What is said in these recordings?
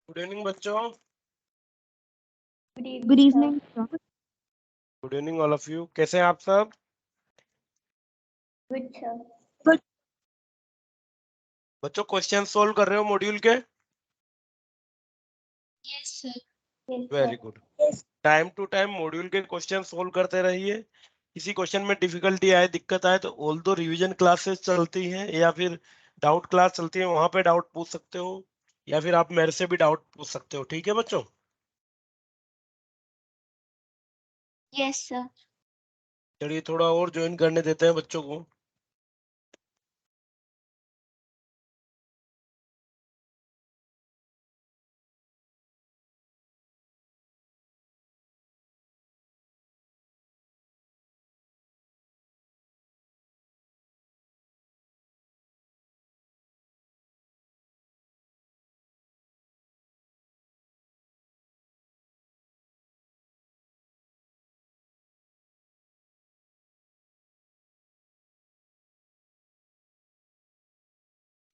Good evening बच्चों। Good evening sir. Good evening all of you. कैसे हैं आप सब? Good sir. बच्चों क्वेश्चन सोल्व कर रहे हो मॉड्यूल के? Yes sir. Very good. Time to time module के क्वेश्चन सोल्व करते रहिए। किसी क्वेश्चन में डिफिकल्टी आए, दिक्कत आए तो ऑल दो रिवीजन क्लासेस चलती हैं या फिर डाउट क्लास चलती है, वहां पे डाउट पूछ सकते हो या फिर आप मेरे से भी डाउट पूछ सकते हो। ठीक है बच्चों? Yes sir. चलिए थोड़ा और ज्वाइन करने देते हैं बच्चों को।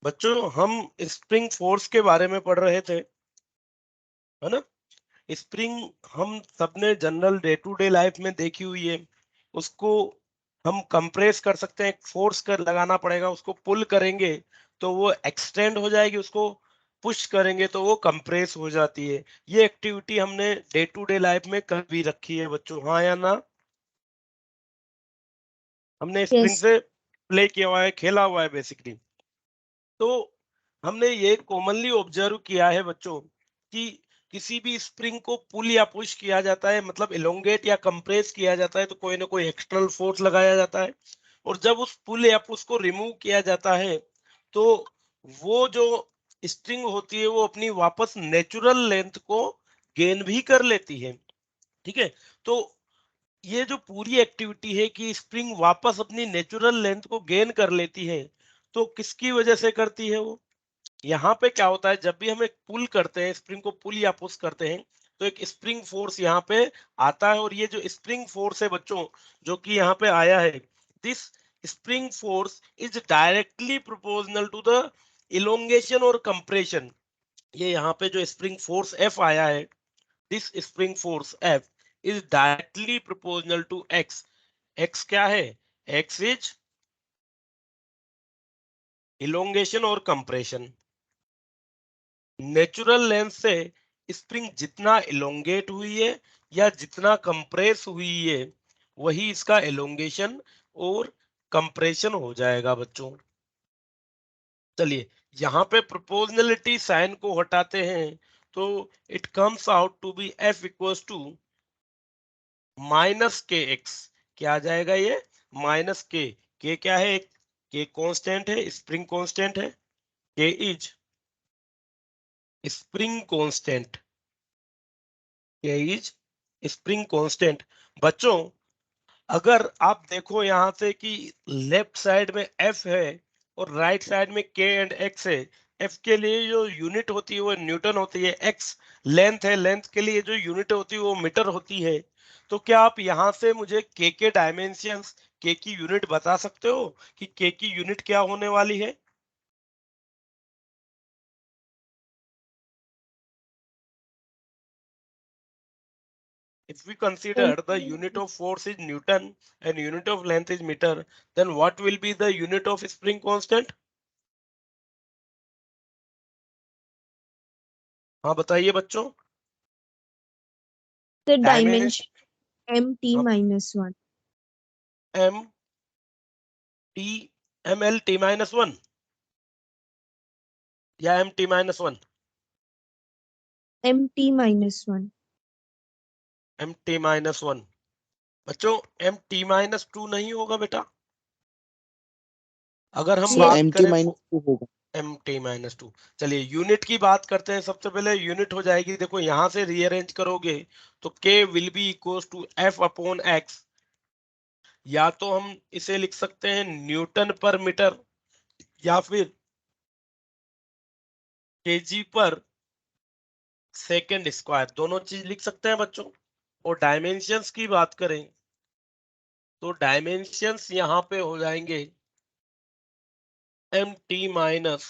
बच्चों हम स्प्रिंग फोर्स के बारे में पढ़ रहे थे, है ना? स्प्रिंग हम सबने general day to day life में देखी हुई है। उसको हम कंप्रेस कर सकते हैं, फोर्स कर लगाना पड़ेगा, उसको पुल करेंगे तो वो एक्सटेंड हो जाएगी, उसको पुश करेंगे तो वो कंप्रेस हो जाती है। ये एक्टिविटी हमने डे टू डे लाइफ में कर भी रखी है बच्चों, हाँ या ना? हमने स्प्रिंग यस। से प्ले किया हुआ है, खेला हुआ है बेसिकली। तो हमने ये कॉमनली ऑब्जर्व किया है बच्चों कि किसी भी स्प्रिंग को पुल या पुश किया जाता है, मतलब इलोंगेट या कंप्रेस किया जाता है, तो कोई ना कोई एक्सटर्नल फोर्स लगाया जाता है। और जब उस पुल या पुश को रिमूव किया जाता है तो वो जो स्ट्रिंग होती है वो अपनी वापस नेचुरल लेंथ को गेन भी कर लेती है। ठीक है? तो ये जो पूरी एक्टिविटी है कि स्प्रिंग वापस अपनी नेचुरल लेंथ को गेन कर लेती है, तो किसकी वजह से करती है वो? यहाँ पे क्या होता है, जब भी हम एक पुल करते हैं, स्प्रिंग को पुल या पुश करते हैं, तो एक स्प्रिंग फोर्स यहाँ पे आता है। और ये जो स्प्रिंग फोर्स है बच्चों, जो कि यहाँ पे आया है, this spring force is directly proportional to the elongation और कंप्रेशन। ये यहाँ पे जो स्प्रिंग फोर्स एफ आया है, this spring force F is directly proportional to X. X क्या है? एक्स इज इलोंगेशन और कंप्रेशन। नेचुरल लेंथ से स्प्रिंग जितना इलोंगेट हुई है या जितना कंप्रेस हुई है, वही इसका इलोंगेशन और कंप्रेशन हो जाएगा बच्चों। चलिए यहाँ पे प्रोपोर्शनलिटी साइन को हटाते हैं तो it comes out to be F equals to minus K X. क्या आ जाएगा ये? माइनस के। के क्या है? के कांस्टेंट है, स्प्रिंग कांस्टेंट है। के इज स्प्रिंग कांस्टेंट। के इज स्प्रिंग कांस्टेंट। बच्चों अगर आप देखो यहाँ से कि लेफ्ट साइड में एफ है और राइट साइड में के एंड एक्स है, एफ के लिए जो यूनिट होती है वो न्यूटन होती है, एक्स लेंथ है, लेंथ के लिए जो यूनिट होती है वो मीटर होती है। तो क्या आप यहाँ से मुझे के डायमेंशंस, के की यूनिट बता सकते हो कि के की यूनिट क्या होने वाली है? If we consider the unit of force is Newton and unit of length is meter, then what will be the unit of spring constant? हाँ बताइए बच्चों। The dimension dimension mt minus 1. M T, M L T minus one या M T minus one? mt minus 1. M T minus one. बच्चों M T minus two नहीं होगा बेटा। अगर हम सर बात एम टी करें माइनस टू होगा। M T minus two. चलिए यूनिट की बात करते हैं। सबसे पहले यूनिट हो जाएगी, देखो यहां से रीअरेंज करोगे तो K will be equal to F upon X. या तो हम इसे लिख सकते हैं न्यूटन पर मीटर या फिर केजी पर सेकंड स्क्वायर, दोनों चीज लिख सकते हैं बच्चों। और डायमेंशंस की बात करें तो डायमेंशंस यहाँ पे हो जाएंगे एम टी माइनस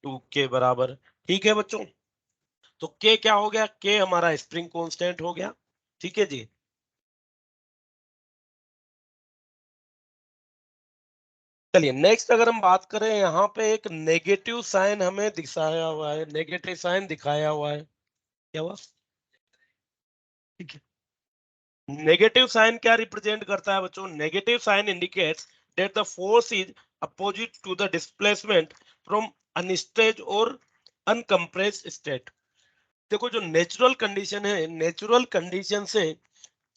टू के बराबर। ठीक है बच्चों? तो के क्या हो गया, के हमारा स्प्रिंग कांस्टेंट हो गया। ठीक है जी। चलिए नेक्स्ट अगर हम बात करें, यहाँ पे एक नेगेटिव साइन हमें दिखाया हुआ है, नेगेटिव साइन दिखाया हुआ है, क्या हुआ? ठीक है। नेगेटिव साइन क्या रिप्रेजेंट करता है बच्चों? Negative sign indicates that the force is opposite to the displacement from unstretched और अनकंप्रेस्ड स्टेट। देखो जो नेचुरल कंडीशन है, नेचुरल कंडीशन से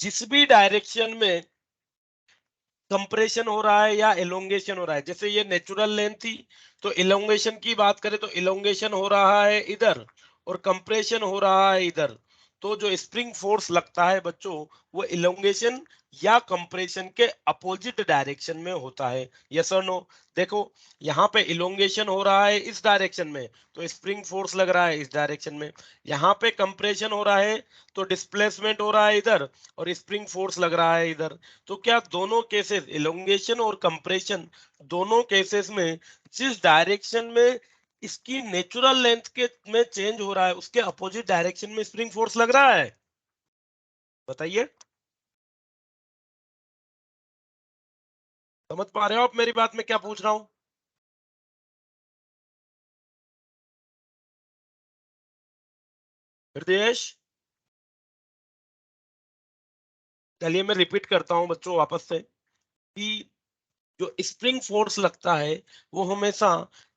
जिस भी डायरेक्शन में कंप्रेशन हो रहा है या एलोंगेशन हो रहा है, जैसे ये नेचुरल लेंथ थी, तो इलोंगेशन की बात करें तो इलोंगेशन हो रहा है इधर और कंप्रेशन हो रहा है इधर। तो जो स्प्रिंग फोर्स लगता है बच्चों, वो इलोंगेशन या कंप्रेशन के अपोजिट डायरेक्शन में होता है। यस और नो? देखो यहाँ पे इलोंगेशन हो रहा है इस डायरेक्शन में, तो स्प्रिंग फोर्स लग रहा है इस डायरेक्शन में। यहाँ पे कंप्रेशन हो रहा है तो डिस्प्लेसमेंट हो रहा है इधर और स्प्रिंग फोर्स लग रहा है इधर। तो क्या दोनों केसेस, इलोंगेशन और कंप्रेशन, दोनों केसेस में जिस डायरेक्शन में इसकी नेचुरल लेंथ के में चेंज हो रहा है, उसके अपोजिट डायरेक्शन में स्प्रिंग फोर्स लग रहा है? बताइए, समझ पा रहे हो आप मेरी बात में क्या पूछ रहा हूं? हृदयेश, चलिए मैं रिपीट करता हूं बच्चों वापस से कि जो स्प्रिंग फोर्स लगता है वो हमेशा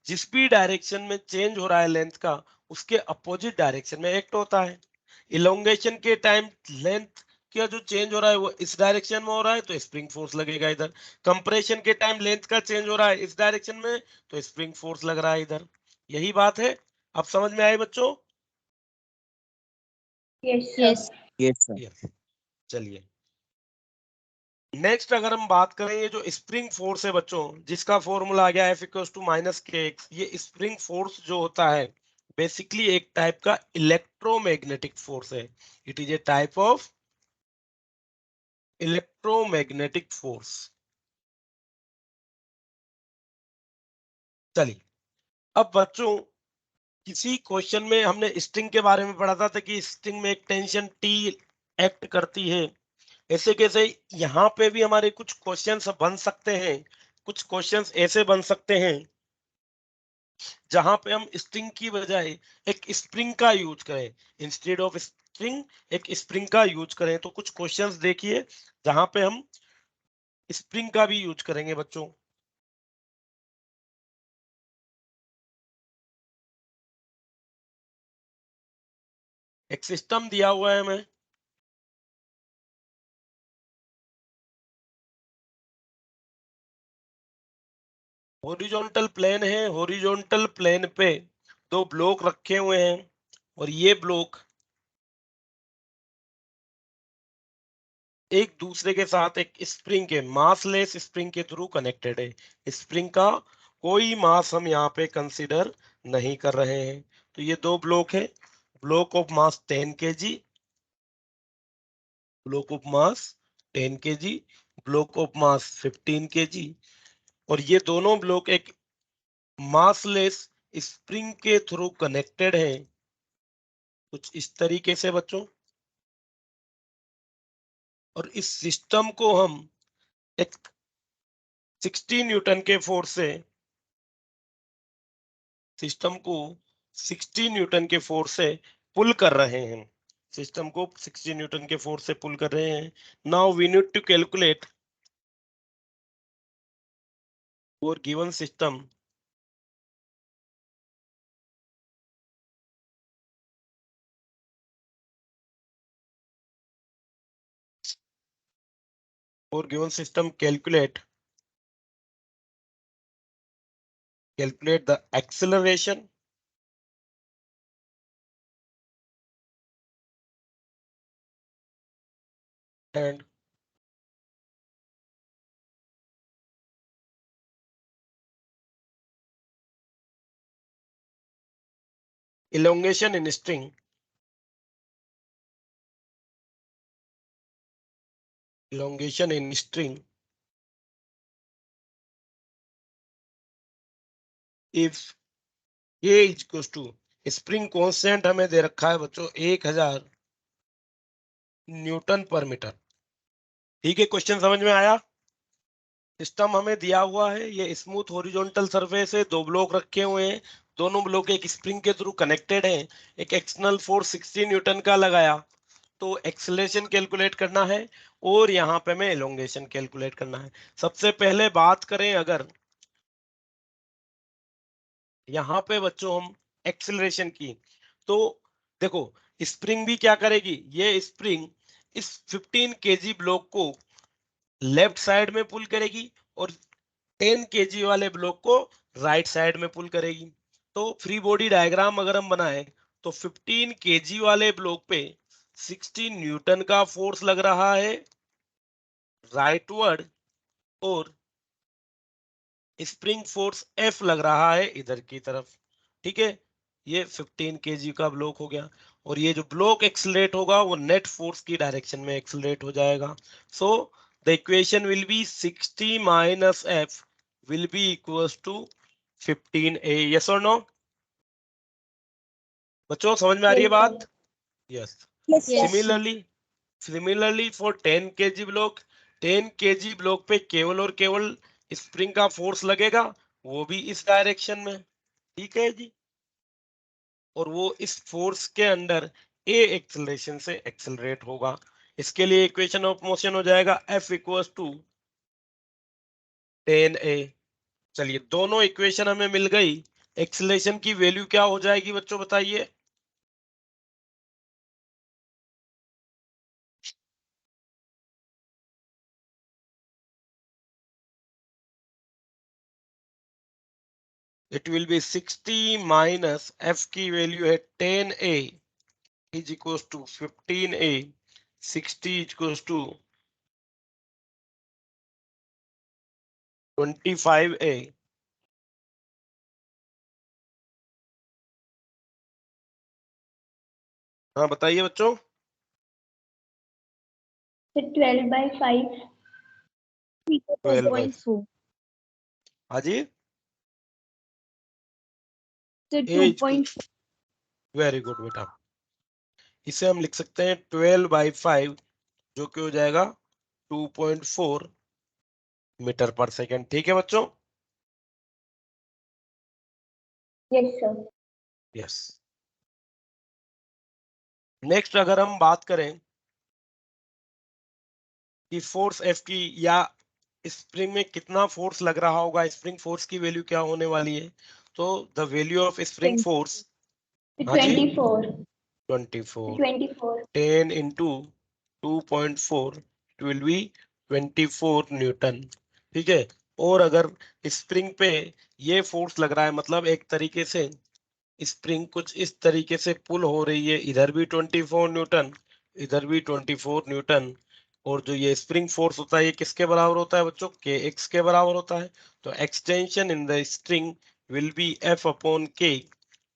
जिस भी डायरेक्शन में चेंज हो रहा है लेंथ का, उसके अपोजिट डायरेक्शन में एक्ट होता है। इलोंगेशन के टाइम लेंथ का जो चेंज हो रहा है वो इस डायरेक्शन में हो रहा है, तो स्प्रिंग फोर्स लगेगा इधर। कंप्रेशन के टाइम लेंथ का चेंज हो रहा है इस डायरेक्शन में, तो स्प्रिंग फोर्स लग रहा है इधर। यही बात है। अब समझ में आई बच्चों? Yes. Yes sir. Yes. चलिए नेक्स्ट अगर हम बात करें, ये जो स्प्रिंग फोर्स है बच्चों, जिसका फॉर्मूला आ गया F=-kx, ये स्प्रिंग फोर्स जो होता है बेसिकली एक टाइप का इलेक्ट्रोमैग्नेटिक फोर्स है। It is a type of electromagnetic force. चलिए अब बच्चों, किसी क्वेश्चन में हमने स्ट्रिंग के बारे में पढ़ा था कि स्ट्रिंग में एक टेंशन टी एक्ट करती है। ऐसे कैसे यहाँ पे भी हमारे कुछ क्वेश्चंस बन सकते हैं। कुछ क्वेश्चंस ऐसे बन सकते हैं जहां पे हम स्ट्रिंग की बजाय एक स्प्रिंग का यूज करें, इंस्टेड ऑफ स्ट्रिंग एक स्प्रिंग का यूज करें। तो कुछ क्वेश्चंस देखिए जहां पे हम स्प्रिंग का भी यूज करेंगे बच्चों। एक सिस्टम दिया हुआ है हमें, हॉरिजॉन्टल प्लेन है, हॉरिजॉन्टल प्लेन पे दो ब्लॉक रखे हुए हैं और ये ब्लॉक एक दूसरे के साथ एक स्प्रिंग के, मासलेस स्प्रिंग के थ्रू कनेक्टेड है। स्प्रिंग का कोई मास हम यहाँ पे कंसीडर नहीं कर रहे हैं। तो ये दो ब्लॉक है, block of mass 10 kg, block of mass 10 kg, block of mass 15 kg। और ये दोनों ब्लॉक एक मासलेस स्प्रिंग के थ्रू कनेक्टेड है कुछ इस तरीके से बच्चों। और इस सिस्टम को हम एक 60 न्यूटन के फोर्स से, सिस्टम को 60 न्यूटन के फोर्स से पुल कर रहे हैं, सिस्टम को 60 न्यूटन के फोर्स से पुल कर रहे हैं। Now we need to calculate for given system for given system calculate the acceleration and elongation in string, elongation in string if k is equals to spring constant हमें दे रखा है बच्चों 1000 न्यूटन पर मीटर। ठीक है, क्वेश्चन समझ में आया? सिस्टम हमें दिया हुआ है, ये स्मूथ हॉरिजॉन्टल सरफेस है, दो ब्लॉक रखे हुए हैं, दोनों ब्लॉक एक स्प्रिंग के थ्रू कनेक्टेड हैं, एक एक्सटर्नल फोर्स 60 न्यूटन का लगाया, तो एक्सेलरेशन कैलकुलेट करना है और यहाँ पे हमें एलोंगेशन कैलकुलेट करना है। सबसे पहले बात करें अगर यहाँ पे बच्चों हम एक्सेलरेशन की, तो देखो स्प्रिंग भी क्या करेगी, ये स्प्रिंग इस 15 केजी ब्लॉक को लेफ्ट साइड में पुल करेगी और 10 केजी वाले ब्लॉक को राइट साइड में पुल करेगी। तो फ्री बॉडी डायग्राम अगर हम बनाए तो 15 केजी वाले ब्लॉक पे 60 न्यूटन का फोर्स लग रहा है राइटवर्ड और स्प्रिंग फोर्स F लग रहा है इधर की तरफ। ठीक है, ये 15 केजी का ब्लॉक हो गया और ये जो ब्लॉक एक्सेलरेट होगा वो नेट फोर्स की डायरेक्शन में एक्सेलरेट हो जाएगा। So the equation will be 60 minus F will be equals to 15A। Yes और नो बच्चों, समझ में आ रही है बात? Yes. Yes, sir. Similarly for 10 K G block, 10 K G block पे केवल और केवल स्प्रिंग का फोर्स लगेगा, वो भी इस डायरेक्शन में। ठीक है जी, और वो इस फोर्स के अंडर ए एक्सेलरेशन से एक्सेलरेट होगा। इसके लिए इक्वेशन ऑफ मोशन हो जाएगा F इक्वल्स टू 10A। चलिए, दोनों इक्वेशन हमें मिल गई। एक्सेलरेशन की वैल्यू क्या हो जाएगी बच्चों, बताइए? It will be 60 minus F की वैल्यू है 10A is equals to 15A, 60 is equals to 25A। हाँ बताइए बच्चों। 12/5. 12 बाई 2.4. हाँ जी, So ए इक्वल, 2.4. वेरी गुड बेटा। इसे हम लिख सकते हैं 12/5 जो कि हो जाएगा 2.4 मीटर पर सेकेंड। ठीक है बच्चों? Yes, sir. यस। नेक्स्ट अगर हम बात करें कि फोर्स F की या स्प्रिंग में कितना फोर्स लग रहा होगा, स्प्रिंग फोर्स की वैल्यू क्या होने वाली है, तो the value of spring 20. Force, हाँ जी, 24. 24, 24. 10 into 2.4, it will be 24 Newton. ठीक है, और अगर स्प्रिंग पे ये फोर्स लग रहा है, मतलब एक तरीके से स्प्रिंग कुछ इस तरीके से पुल हो रही है, इधर भी 24 न्यूटन, इधर भी 24 न्यूटन, और जो ये स्प्रिंग फोर्स होता है ये किसके बराबर होता है बच्चों, के एक्स के बराबर होता है। तो extension in the string will be F upon K.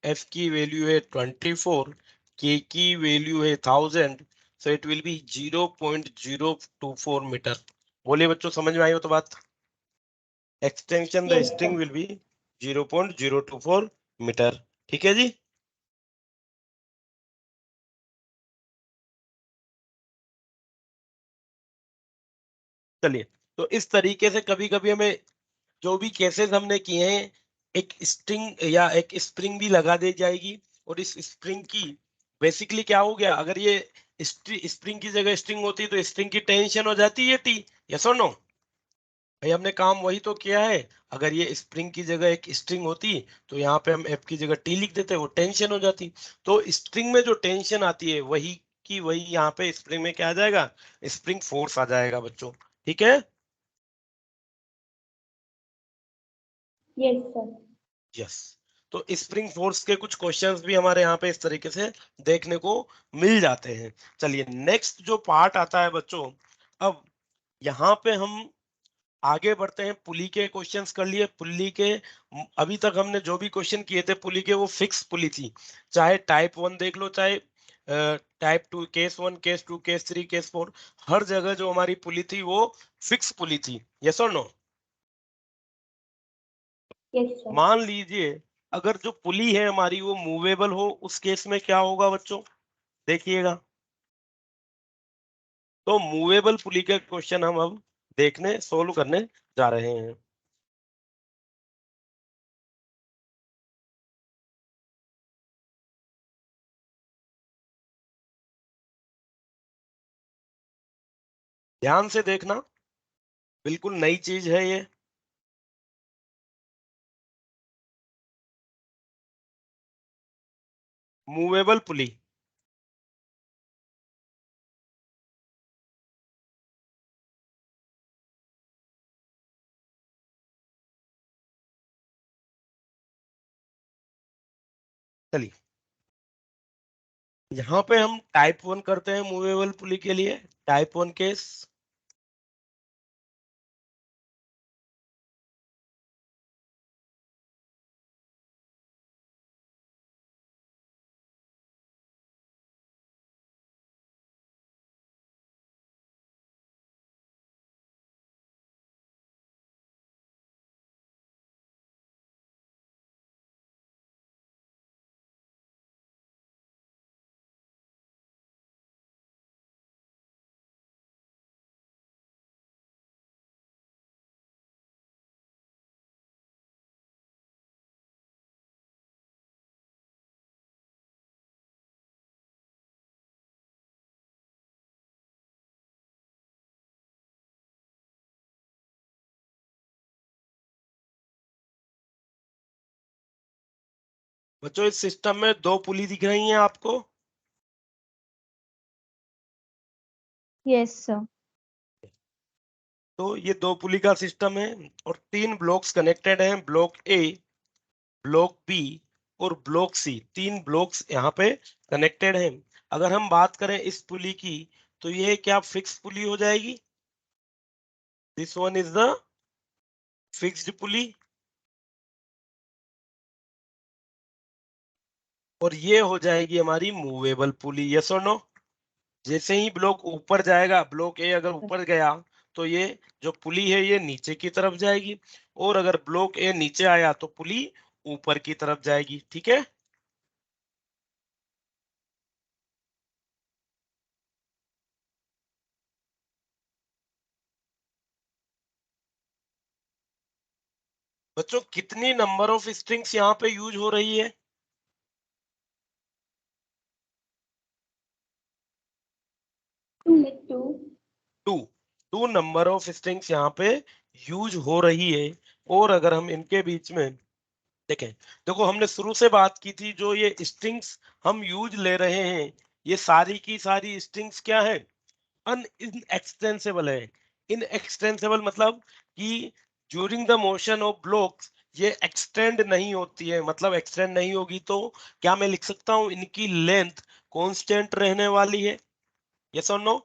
F की वैल्यू है 24, K की वैल्यू है 1000, so it will be 0.024 metre. बोलिए बच्चों, समझ में आई हो तो बात? Extension the Yes, string sir. Will be 0.024 metre. ठीक है जी। चलिए, तो इस तरीके से कभी कभी हमें जो भी केसेस हमने किए हैं, एक स्ट्रिंग या एक स्प्रिंग भी लगा दी जाएगी, और इस स्प्रिंग की बेसिकली क्या हो गया, अगर ये स्प्रिंग की जगह स्ट्रिंग होती तो स्प्रिंग की टेंशन हो जाती है टी। यस और नो? भाई हमने काम वही तो किया है। अगर ये स्प्रिंग की जगह एक स्ट्रिंग होती तो यहाँ पे हम एफ की जगह टी लिख देते, वो टेंशन हो जाती। तो स्ट्रिंग में जो टेंशन आती है वही की वही यहाँ पे स्प्रिंग में क्या आ जाएगा, स्प्रिंग फोर्स आ जाएगा बच्चों। ठीक है? Yes, sir. यस। तो स्प्रिंग फोर्स के कुछ क्वेश्चंस भी हमारे यहाँ पे इस तरीके से देखने को मिल जाते हैं। चलिए, नेक्स्ट जो पार्ट आता है बच्चों, अब यहाँ पे हम आगे बढ़ते हैं। पुली के क्वेश्चंस कर लिए, पुली के अभी तक हमने जो भी क्वेश्चन किए थे पुली के, वो फिक्स पुली थी। चाहे टाइप 1 देख लो, चाहे type 2, case 1, case 2, case 3, case 4, हर जगह जो हमारी पुली थी वो फिक्स पुली थी। यस और नो? Yes, sir. मान लीजिए अगर जो पुली है हमारी वो मूवेबल हो, उस केस में क्या होगा बच्चों, देखिएगा। तो मूवेबल पुली के क्वेश्चन हम अब देखने सोल्व करने जा रहे हैं। ध्यान से देखना, बिल्कुल नई चीज है ये। मूवेबल पुली, चलिए यहाँ पे हम टाइप 1 करते हैं मूवेबल पुली के लिए। टाइप 1 केस, बच्चों इस सिस्टम में दो पुली दिख रही हैं आपको। Yes, sir. तो ये दो पुली का सिस्टम है और तीन ब्लॉक्स कनेक्टेड हैं, ब्लॉक ए, ब्लॉक बी और ब्लॉक सी। तीन ब्लॉक्स यहाँ पे कनेक्टेड हैं। अगर हम बात करें इस पुली की, तो ये क्या फिक्स पुली हो जाएगी? This one is the fixed pulley. और ये हो जाएगी हमारी मूवेबल पुली। यस और नो? जैसे ही ब्लॉक ऊपर जाएगा, ब्लॉक ए अगर ऊपर गया, तो ये जो पुली है ये नीचे की तरफ जाएगी, और अगर ब्लॉक ए नीचे आया तो पुली ऊपर की तरफ जाएगी। ठीक है? बच्चों कितनी नंबर ऑफ स्ट्रिंग्स यहाँ पे यूज हो रही है? Two. Two. Two number of strings यहाँ पे यूज हो रही है। और अगर हम इनके बीच में देखें, देखो हमने शुरू से बात की थी, जो ये स्ट्रिंग्स हम यूज ले रहे हैं, ये सारी की सारी स्ट्रिंग्स क्या है? अनएक्सटेंसिबल है। इनएक्सटेंसिबल मतलब कि during the motion of blocks ये एक्सटेंड नहीं होती है। मतलब एक्सटेंड नहीं होगी तो क्या मैं लिख सकता हूं इनकी लेंथ कांस्टेंट रहने वाली है? यस और no?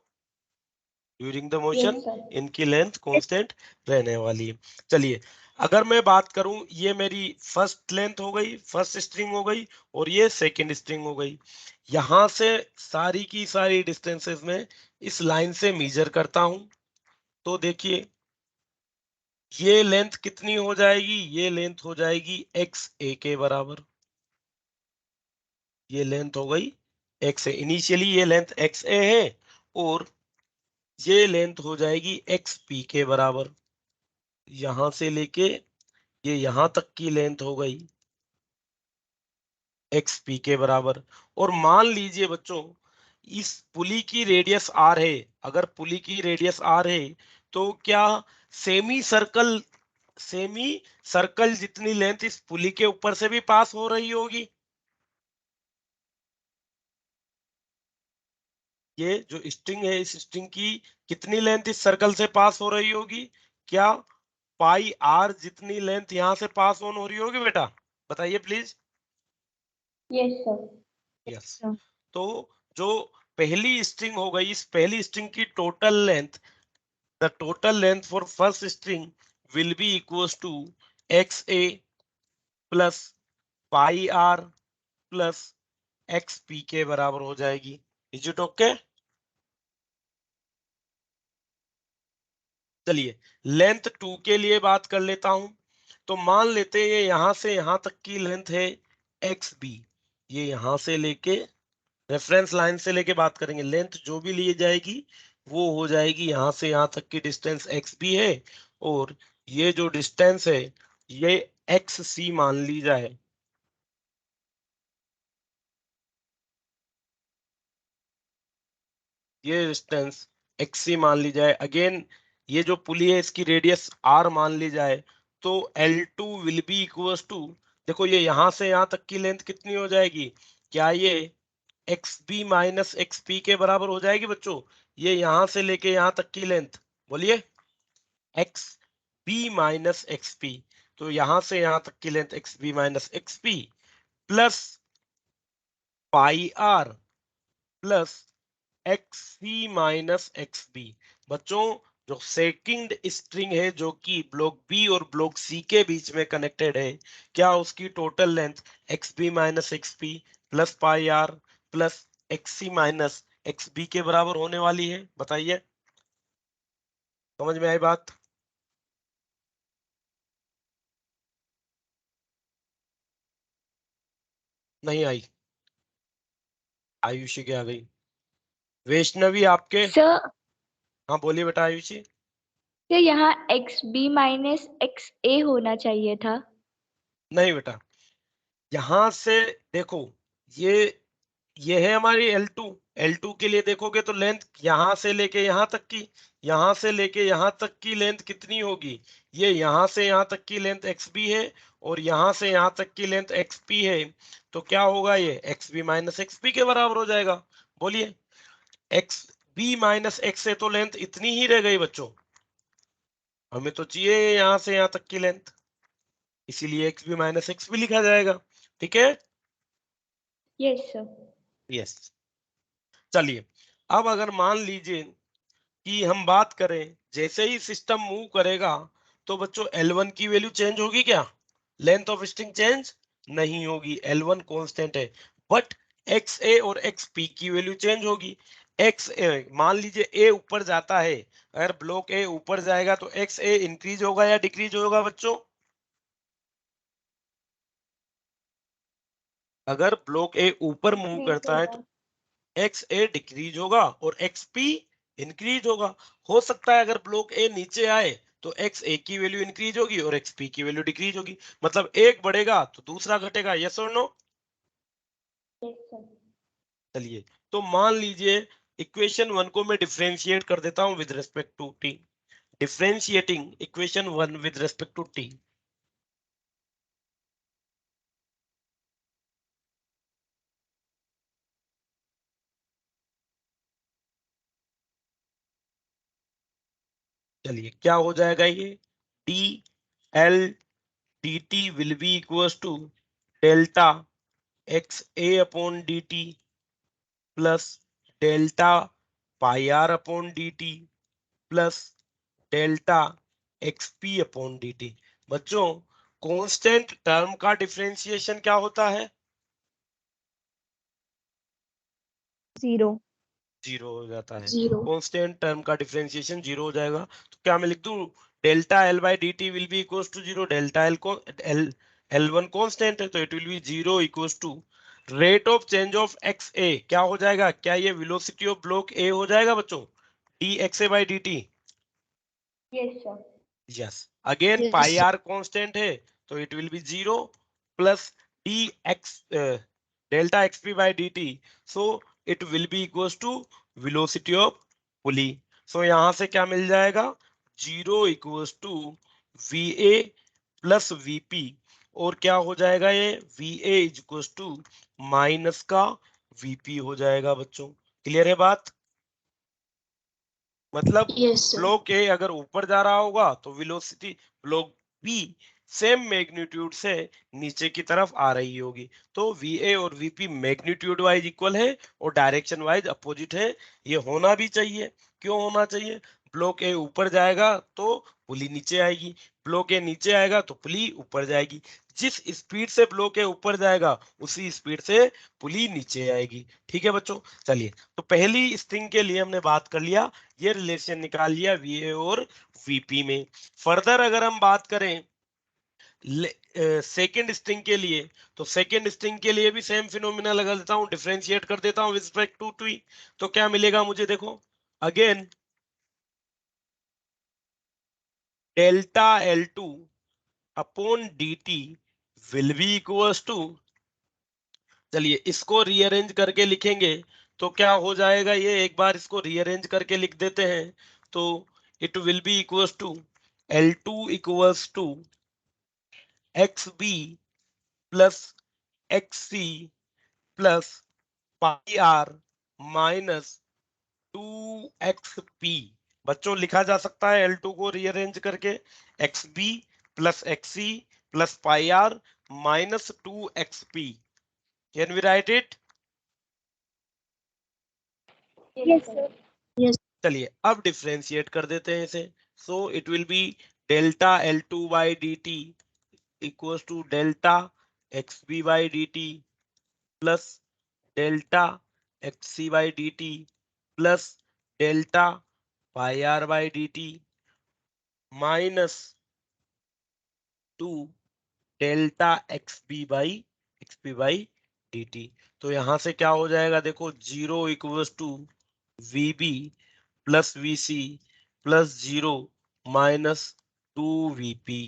During the Yes, motion sir. इनकी लेंथ कांस्टेंट रहने वाली है। चलिए अगर मैं बात करूं, ये मेरी फर्स्ट लेंथ हो गई, फर्स्ट स्ट्रिंग हो गई, और ये सेकंड स्ट्रिंग हो गई। यहां से सारी की सारी डिस्टेंसेस में इस लाइन से मेजर करता हूं, तो देखिए ये लेंथ कितनी हो जाएगी? ये लेंथ हो जाएगी एक्स ए के बराबर। ये लेंथ हो गई एक्स ए। इनिशियली ये लेंथ एक्स ए है, और ये लेंथ हो जाएगी एक्स पी के बराबर। यहां से लेके ये यहां तक की लेंथ हो गई एक्स पी के बराबर। और मान लीजिए बच्चों इस पुली की रेडियस आर है। अगर पुली की रेडियस आर है, तो क्या सेमी सर्कल सेमी सर्कल जितनी लेंथ इस पुली के ऊपर से भी पास हो रही होगी? ये जो स्ट्रिंग है, इस स्ट्रिंग की कितनी लेंथ इस सर्कल से पास हो रही होगी? क्या पाई आर जितनी लेंथ यहां से पास ऑन हो रही होगी बेटा? बताइए please. Yes, sir. Yes. Sir. तो जो पहली स्ट्रिंग हो गई, इस पहली स्ट्रिंग की total length, the total length for first string will be equals to X A plus pi R plus X P के बराबर हो जाएगी। Is it okay? चलिए लेंथ 2 के लिए बात कर लेता हूं। तो मान लेते हैं ये यहां से यहां तक की लेंथ है एक्स बी, ये यहां से लेके रेफरेंस लाइन से लेके बात करेंगे, लेंथ जो भी ली जाएगी वो हो जाएगी यहां से यहां तक की डिस्टेंस एक्स बी है, और ये जो डिस्टेंस है ये एक्स सी मान ली जाए। ये डिस्टेंस एक्स सी मान ली जाए। अगेन ये जो पुली है इसकी रेडियस आर मान ली जाए, तो L2 will be equals to, देखो ये यहां से यहां तक की लेंथ कितनी हो जाएगी, क्या ये X B minus X P के बराबर हो जाएगी बच्चों? ये यहां से लेके यहां तक की लेंथ, बोलिए, X B minus X P, तो यहां से यहां तक की length X B minus X P plus pi R plus X C minus X B. बच्चों जो सेकंड स्ट्रिंग है जो कि ब्लॉक बी और ब्लॉक सी के बीच में कनेक्टेड है, क्या उसकी total length X B minus X P plus pi R plus X C minus X B के बराबर होने वाली है? बताइए, समझ में आई बात? नहीं आई? आयुषी के आ गई। वैष्णवी आपके? सर हाँ बोलिए बेटा आयुषी। सर यहाँ एक्स बी माइनस एक्स ए होना चाहिए था। नहीं बेटा, यहां से देखो, ये ये है हमारी L2। L2 के लिए देखोगे तो लेंथ यहां से लेके यहां तक की, यहां से लेके यहां तक की लेंथ कितनी होगी, ये यहां से यहां तक की लेंथ XB है, और यहां से यहां तक की लेंथ XP है, तो क्या होगा, ये XB माइनस XP के बराबर हो जाएगा। बोलिए, XB माइनस X से तो लेंथ इतनी ही रह गई बच्चों, हमें तो चाहिए यहां से यहां तक की लेंथ, इसीलिए XB माइनस XP लिखा जाएगा। ठीक है? Yes sir. यस। चलिए, अब अगर मान लीजिए कि हम बात करें, जैसे ही सिस्टम मूव करेगा तो बच्चों L1 की वैल्यू चेंज होगी क्या? लेंथ ऑफ स्ट्रिंग चेंज नहीं होगी, L1 कांस्टेंट है, बट XA और XP की वैल्यू चेंज होगी। XA, मान लीजिए A ऊपर जाता है, अगर ब्लॉक A ऊपर जाएगा तो XA इंक्रीज होगा या डिक्रीज होगा बच्चों? अगर ब्लॉक A ऊपर मूव नहीं करता है तो होगा। एक्स ए डिक्रीज होगा और एक्स पी इंक्रीज होगा। हो सकता है अगर ब्लॉक ए नीचे आए तो एक्स ए की वैल्यू इंक्रीज होगी और एक्स पी की वैल्यू डिक्रीज होगी, मतलब एक बढ़ेगा तो दूसरा घटेगा। यस और नो? Yes sir. चलिए, तो मान लीजिए इक्वेशन वन को मैं डिफरेंशिएट कर देता हूं with respect to T. Differentiating equation one with respect to T. चलिए, क्या हो जाएगा ये, D L D T will be equals to delta X A upon D T plus delta pi R upon D T plus delta X P upon D T. बच्चों, constant term का differentiation क्या होता है? जीरो। जीरो हो जाता है। Zero. Constant term का differentiation zero हो जाएगा, तो क्या मैं लिख दूं, delta L by D T will be equals to zero, delta L को एल एल वन कॉन्स्टेंट है तो it will be zero equals to rate of change of X A. क्या हो जाएगा, क्या ये वेलोसिटी ऑफ ब्लॉक ए हो जाएगा बच्चों, D X A by D T? Yes sir. Yes. Again yes pi sir. R constant है तो it will be zero plus D X delta X P by D T, so it will be equals to velocity of pulley. So यहां से क्या मिल जाएगा, zero equals to V A plus VP, और क्या हो जाएगा ये, V A equals to minus का वीपी हो जाएगा बच्चों। क्लियर है बात? मतलब यस सर। ब्लॉक ए अगर ऊपर जा रहा होगा तो velocity block B same magnitude से नीचे की तरफ आ रही होगी, तो वी ए और वीपी मैग्नीट्यूड वाइज इक्वल है और डायरेक्शन वाइज अपोजिट है। ये होना भी चाहिए। क्यों होना चाहिए? ब्लॉक ए ऊपर जाएगा तो पुली नीचे आएगी, ब्लॉक ए नीचे आएगा तो पुली ऊपर जाएगी। जिस स्पीड से ब्लॉक ए ऊपर जाएगा उसी स्पीड से पुली नीचे आएगी। ठीक है बच्चों? चलिए, तो पहली स्ट्रिंग के लिए हमने बात कर लिया, ये रिलेशन निकाल लिया वीए और वीपी में। फर्दर अगर हम बात करें सेकेंड स्ट्रिंग के लिए, तो सेकेंड स्ट्रिंग के लिए भी सेम फिनोमिना लगा देता हूं, डिफरेंशिएट कर देता हूं विद रिस्पेक्ट टू टी। तो क्या मिलेगा मुझे, देखो again delta L2 upon D T will be equals to, चलिए इसको रीअरेंज करके लिखेंगे तो क्या हो जाएगा, ये एक बार इसको रीअरेंज करके लिख देते हैं। तो it will be equals to L2 equals to X B plus X C plus pi R minus 2xp। बच्चों लिखा जा सकता है L2 को रीअरेंज करके X B plus X C plus pi R minus 2xp। Can we write it? Yes, sir. Yes. चलिए अब differentiate कर देते हैं इसे। So it will be delta L2 by D T equals to delta X B by D T plus delta X C by D T plus delta pi R by D T minus 2 delta X B by D T. तो यहां से क्या हो जाएगा, देखो 0 equals to V B plus V C plus 0 minus 2 V P.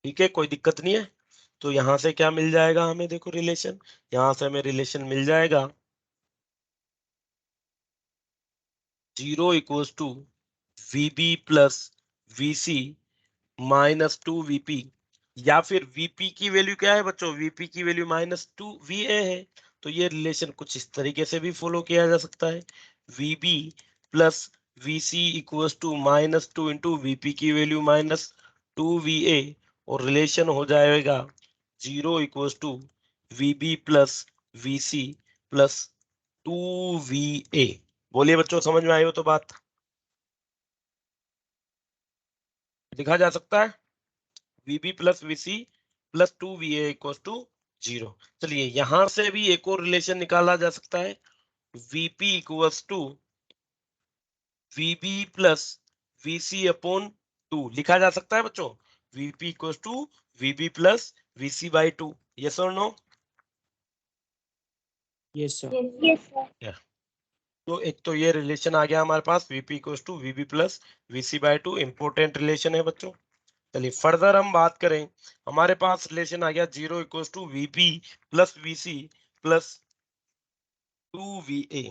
ठीक है, कोई दिक्कत नहीं है। तो यहां से क्या मिल जाएगा हमें, देखो रिलेशन, यहां से हमें रिलेशन मिल जाएगा 0 equals to V B plus V C minus 2 वीपी, या फिर वीपी की वैल्यू क्या है बच्चों, वीपी की वैल्यू माइनस 2 वी ए है। तो ये रिलेशन कुछ इस तरीके से भी फॉलो किया जा सकता है, VB plus V C equals to minus 2 into VP की वैल्यू माइनस 2 वी ए, और रिलेशन हो जाएगा 0 equals to VB plus V C plus 2 V A. बोलिए बच्चों, समझ में आई हो तो बात, लिखा जा सकता है VB plus VC plus 2 V A equal to 0। चलिए यहां से भी एक और रिलेशन निकाला जा सकता है, V P equals to VB plus V C upon 2 लिखा जा सकता है बच्चों, V P equals to VB plus VC by 2। Yes और no? Yes, sir. Yes, sir. तो एक तो ये रिलेशन आ गया हमारे पास, VP equals to VB plus VC by 2, important relation है बच्चों। चलिए फर्दर हम बात करें, हमारे पास रिलेशन आ गया 0 equals to V P plus VC plus 2 V A.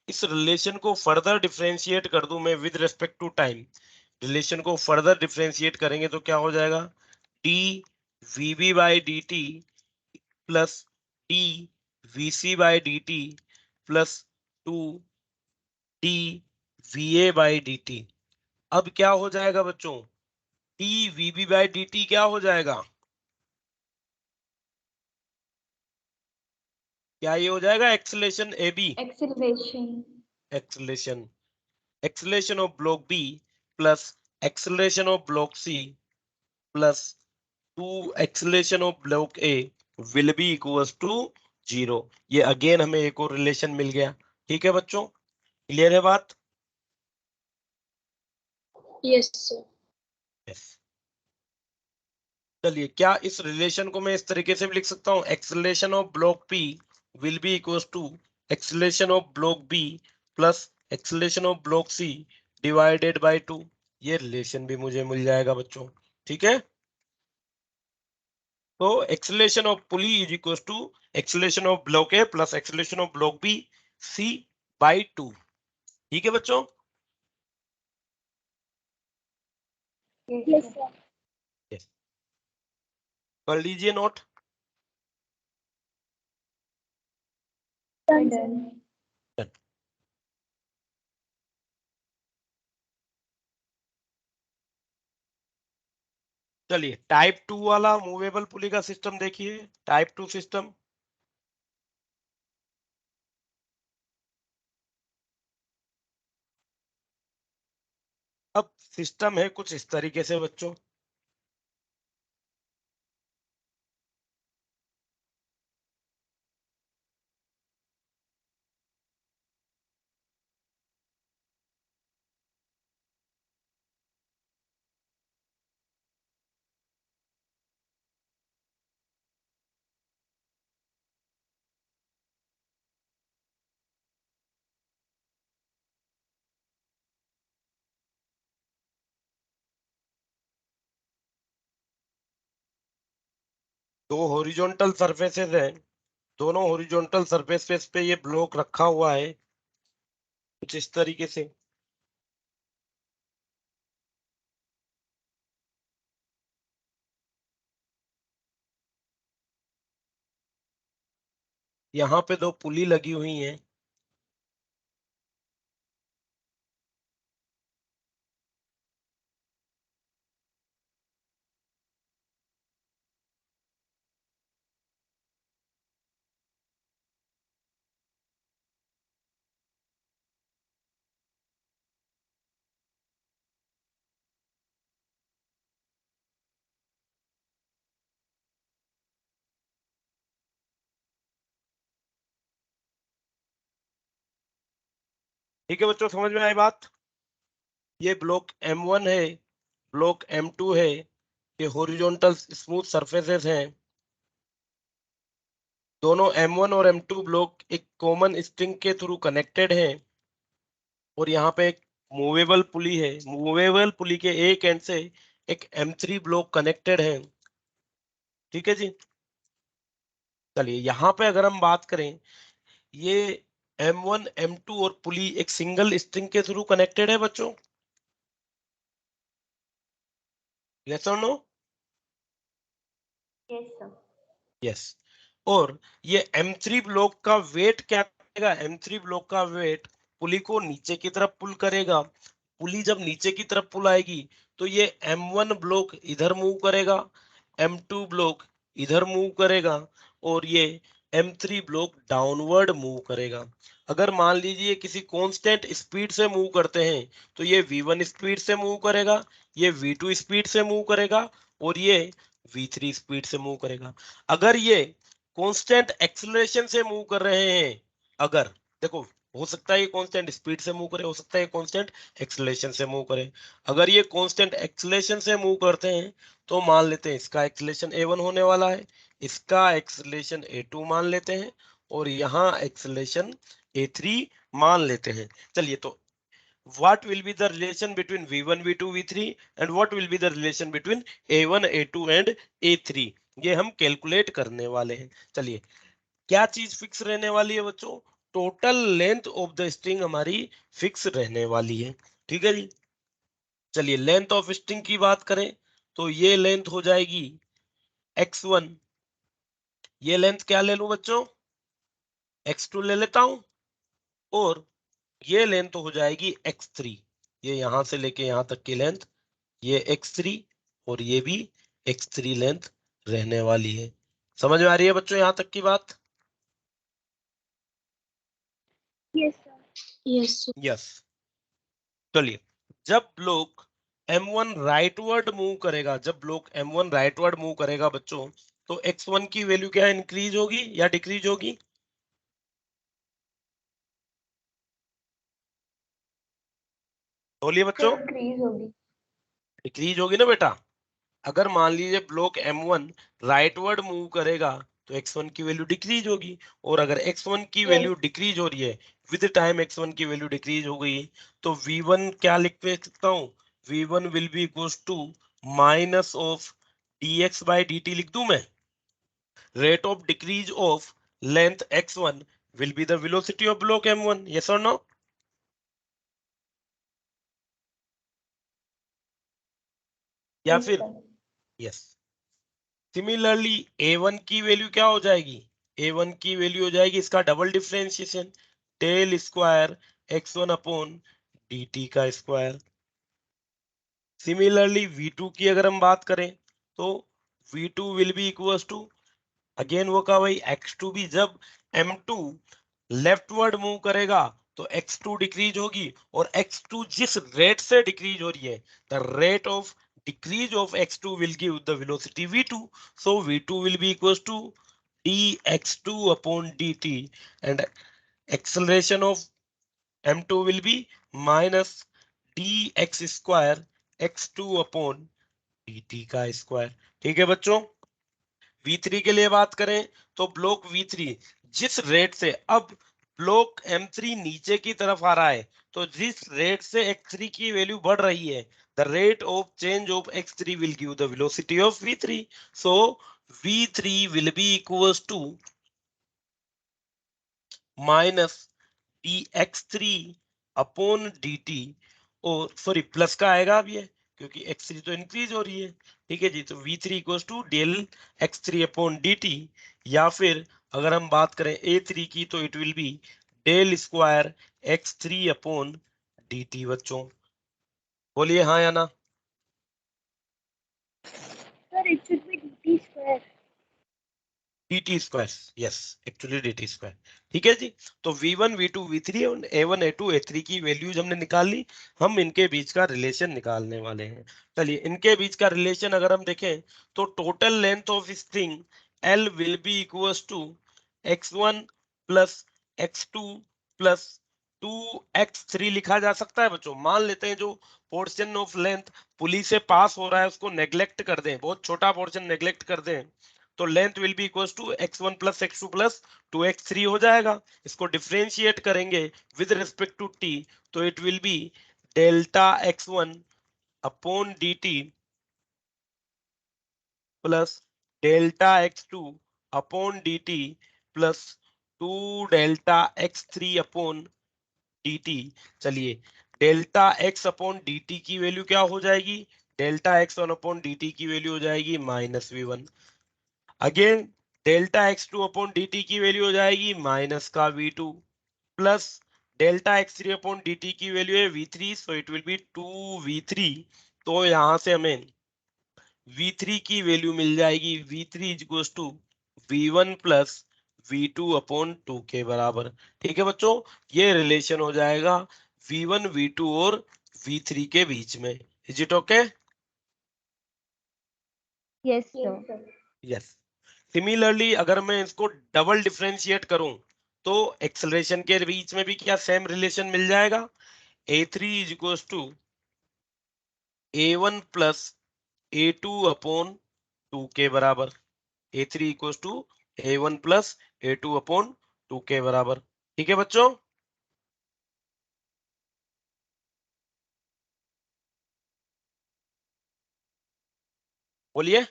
इस रिलेशन को फर्दर डिफरेंशिएट कर दूं मैं with respect to time, relation को फर्दर डिफरेंशिएट करेंगे तो क्या हो जाएगा, D V B by D T plus D V C by D T plus 2 D V A by D T. अब क्या हो जाएगा बच्चों, D V B by D T क्या हो जाएगा, क्या ये हो जाएगा acceleration A B, Acceleration. Acceleration acceleration of block B plus acceleration of block C plus 2 acceleration of block A will be equals to 0। ये अगेन हमें एक और रिलेशन मिल गया। ठीक है बच्चों, क्लियर है बात? Yes, sir. यस। चलिए क्या इस रिलेशन को मैं इस तरीके से भी लिख सकता हूँ, acceleration of block P will be equals to acceleration of block B plus acceleration of block C divided by 2। ये रिलेशन भी मुझे मिल जाएगा बच्चों। ठीक है, तो acceleration of pulley is equals to acceleration of block A plus acceleration of block B C by 2। ठीक है बच्चों, Yes, sir. yes. कर लीजिए नोट। Done. चलिए टाइप 2 वाला मूवेबल पुली का सिस्टम देखिए, टाइप 2 सिस्टम। अब सिस्टम है कुछ इस तरीके से बच्चों, दो हॉरिजॉन्टल सरफेसेस हैं, दोनों हॉरिजॉन्टल सरफेसेस पे ये ब्लॉक रखा हुआ है कुछ इस तरीके से। यहाँ पे दो पुली लगी हुई हैं। ठीक है बच्चों, समझ में आई बात? ये ब्लॉक M1 है, ब्लॉक M2 है, ये हॉरिजॉन्टल स्मूथ सरफेसेस हैं। दोनों M1 और M2 ब्लॉक एक कॉमन स्ट्रिंग के थ्रू कनेक्टेड हैं, और यहाँ पे एक मूवेबल पुली है। मूवेबल पुली के एक एंड से एक M3 ब्लॉक कनेक्टेड है। ठीक है जी। चलिए यहाँ पे अगर हम बात करें, ये M1 M2 और पुली एक सिंगल स्ट्रिंग के थ्रू कनेक्टेड है बच्चों, यस और नो? Yes sir. यस। और ये M3 ब्लॉक का वेट क्या करेगा? M3 ब्लॉक का वेट पुली को नीचे की तरफ पुल करेगा। पुली जब नीचे की तरफ पुल आएगी तो ये M1 ब्लॉक इधर मूव करेगा, M2 ब्लॉक इधर मूव करेगा, और ये M3 ब्लॉक डाउनवर्ड मूव करेगा। अगर मान लीजिए किसी कांस्टेंट स्पीड से मूव करते हैं तो ये V1 स्पीड से मूव करेगा, ये V2 स्पीड से मूव करेगा, और ये V3 स्पीड से मूव करेगा। अगर ये कांस्टेंट एक्सेलरेशन से मूव कर रहे हैं, अगर देखो, हो सकता है ये कांस्टेंट स्पीड से मूव करे, हो सकता है ये कांस्टेंट एक्सेलरेशन से मूव करे। अगर ये कांस्टेंट एक्सेलरेशन से मूव करते हैं तो मान लेते हैं इसका एक्सेलरेशन A1 होने वाला है, इसका एक्सेलरेशन A2 मान लेते हैं, और यहाँ एक्सेलरेशन A3 मान लेते हैं। चलिए, तो what will be the relation between V1, V2, V3 and what will be the relation between A1, A2 and A3, ये हम कैलकुलेट करने वाले हैं। चलिए, क्या चीज फिक्स रहने वाली है बच्चों? Total length of the string हमारी फिक्स रहने वाली है। ठीक है जी। चलिए, लेंथ ऑफ स्ट्रिंग की बात करें तो ये लेंथ हो जाएगी x1। ये लेंथ क्या ले लूं बच्चों? x2 ले लेता हूं, और ये लेंथ हो जाएगी x3। ये यहां से लेके यहां तक की लेंथ ये x3, और ये भी x3 लेंथ रहने वाली है। समझ में आ रही है बच्चों यहां तक की बात? Yes sir. Yes sir. Yes. चलिए, जब ब्लॉक M1 राइटवर्ड मूव करेगा, जब ब्लॉक M1 राइटवर्ड मूव करेगा बच्चों, तो x1 की वैल्यू क्या इंक्रीज होगी या डिक्रीज होगी? बोलिए बच्चों। इंक्रीज होगी। डिक्रीज होगी ना बेटा। अगर मान लीजिए ब्लॉक M1 राइटवर्ड मूव करेगा तो x1 की वैल्यू डिक्रीज होगी, और अगर x1 की वैल्यू यस। डिक्रीज हो रही है, विद टाइम x1 की वैल्यू डिक्रीज हो गई, तो V1 क्या लिख सकता हूँ? V1 will be equals to minus of dx by dt लिख दूं मैं। Rate of decrease of length x1 will be the velocity of block M1, yes और नो? या यस फिर सर। यस। सिमिलरली A1 की वैल्यू क्या हो जाएगी? A1 की वैल्यू हो जाएगी इसका double differentiation, del square x1 upon dt का स्क्वायर। सिमिलरली V2 की अगर हम बात करें तो V2 will be equals to, again वो का वही, x2 भी जब M2 लेफ्टवर्ड मूव करेगा तो x2 डिक्रीज होगी, और x2 जिस रेट से डिक्रीज हो रही है, the rate of decrease of x2 will give the velocity v2, so v2 will be equals to dx2 upon dt, and acceleration of m2 will be minus dx square x2 upon dt का square. ठीक है बच्चों। V3 के लिए बात करें तो block V3 जिस रेट से, अब ब्लॉक M3 नीचे की तरफ आ रहा है, तो जिस रेट से x3 की वैल्यू बढ़ रही है, the rate of change of x3 will give the velocity of V3, so V3 will be equals to minus dx3 upon dt, और सॉरी प्लस का आएगा अब ये, क्योंकि x3 तो इंक्रीज हो रही है। ठीक है जी, तो v3 equals to del x3 upon dt, या फिर अगर हम बात करें a3 की तो it will be del square x3 upon dt। बच्चों बोलिए हाँ या ना। Sir, it should be dt square. dt square, yes actually dt square. ठीक है जी, तो v1 v2 v3 और a1 a2 a3 की वैल्यूज हमने निकाल ली। हम इनके बीच का रिलेशन निकालने वाले हैं। चलिए इनके बीच का रिलेशन अगर हम देखें तो total length of string L will be equals to x1 plus x2 plus 2x3 लिखा जा सकता है। बच्चों मान लेते हैं जो पोर्शन ऑफ लेंथ पुली से पास हो रहा है उसको नेग्लेक्ट कर दें, बहुत छोटा पोर्शन नेग्लेक्ट कर दें, तो length will be equals to x1 plus x2 plus 2x3 हो जाएगा। इसको डिफरेंशिएट करेंगे विद रिस्पेक्ट टू t, तो it will be delta x1 upon dt plus delta x2 upon dt plus 2 delta x3 upon dt। चलिए delta x upon dt की value क्या हो जाएगी, डेल्टा x1 अपॉन dt की value हो जाएगी minus v1। Again delta x2 upon dt की value हो जाएगी माइनस का v2, plus delta x3 upon dt की वैल्यू है v3, so it will B 2v3। तो यहां से हमें v3 की वैल्यू मिल जाएगी v3 equals to v1 plus v2 upon 2 के बराबर। ठीक है बच्चों, ये रिलेशन हो जाएगा v1 v2 और v3 के बीच में। Is it okay? Yes, sir. Yes. Similarly अगर मैं इसको डबल डिफरेंशिएट करूं तो एक्सेलरेशन के बीच में भी क्या सेम रिलेशन मिल जाएगा, a3 is equals to a1 plus a2 upon 2 के बराबर। a3 equals to a1 plus a2 upon 2 के बराबर। ठीक है बच्चों, बोलिए।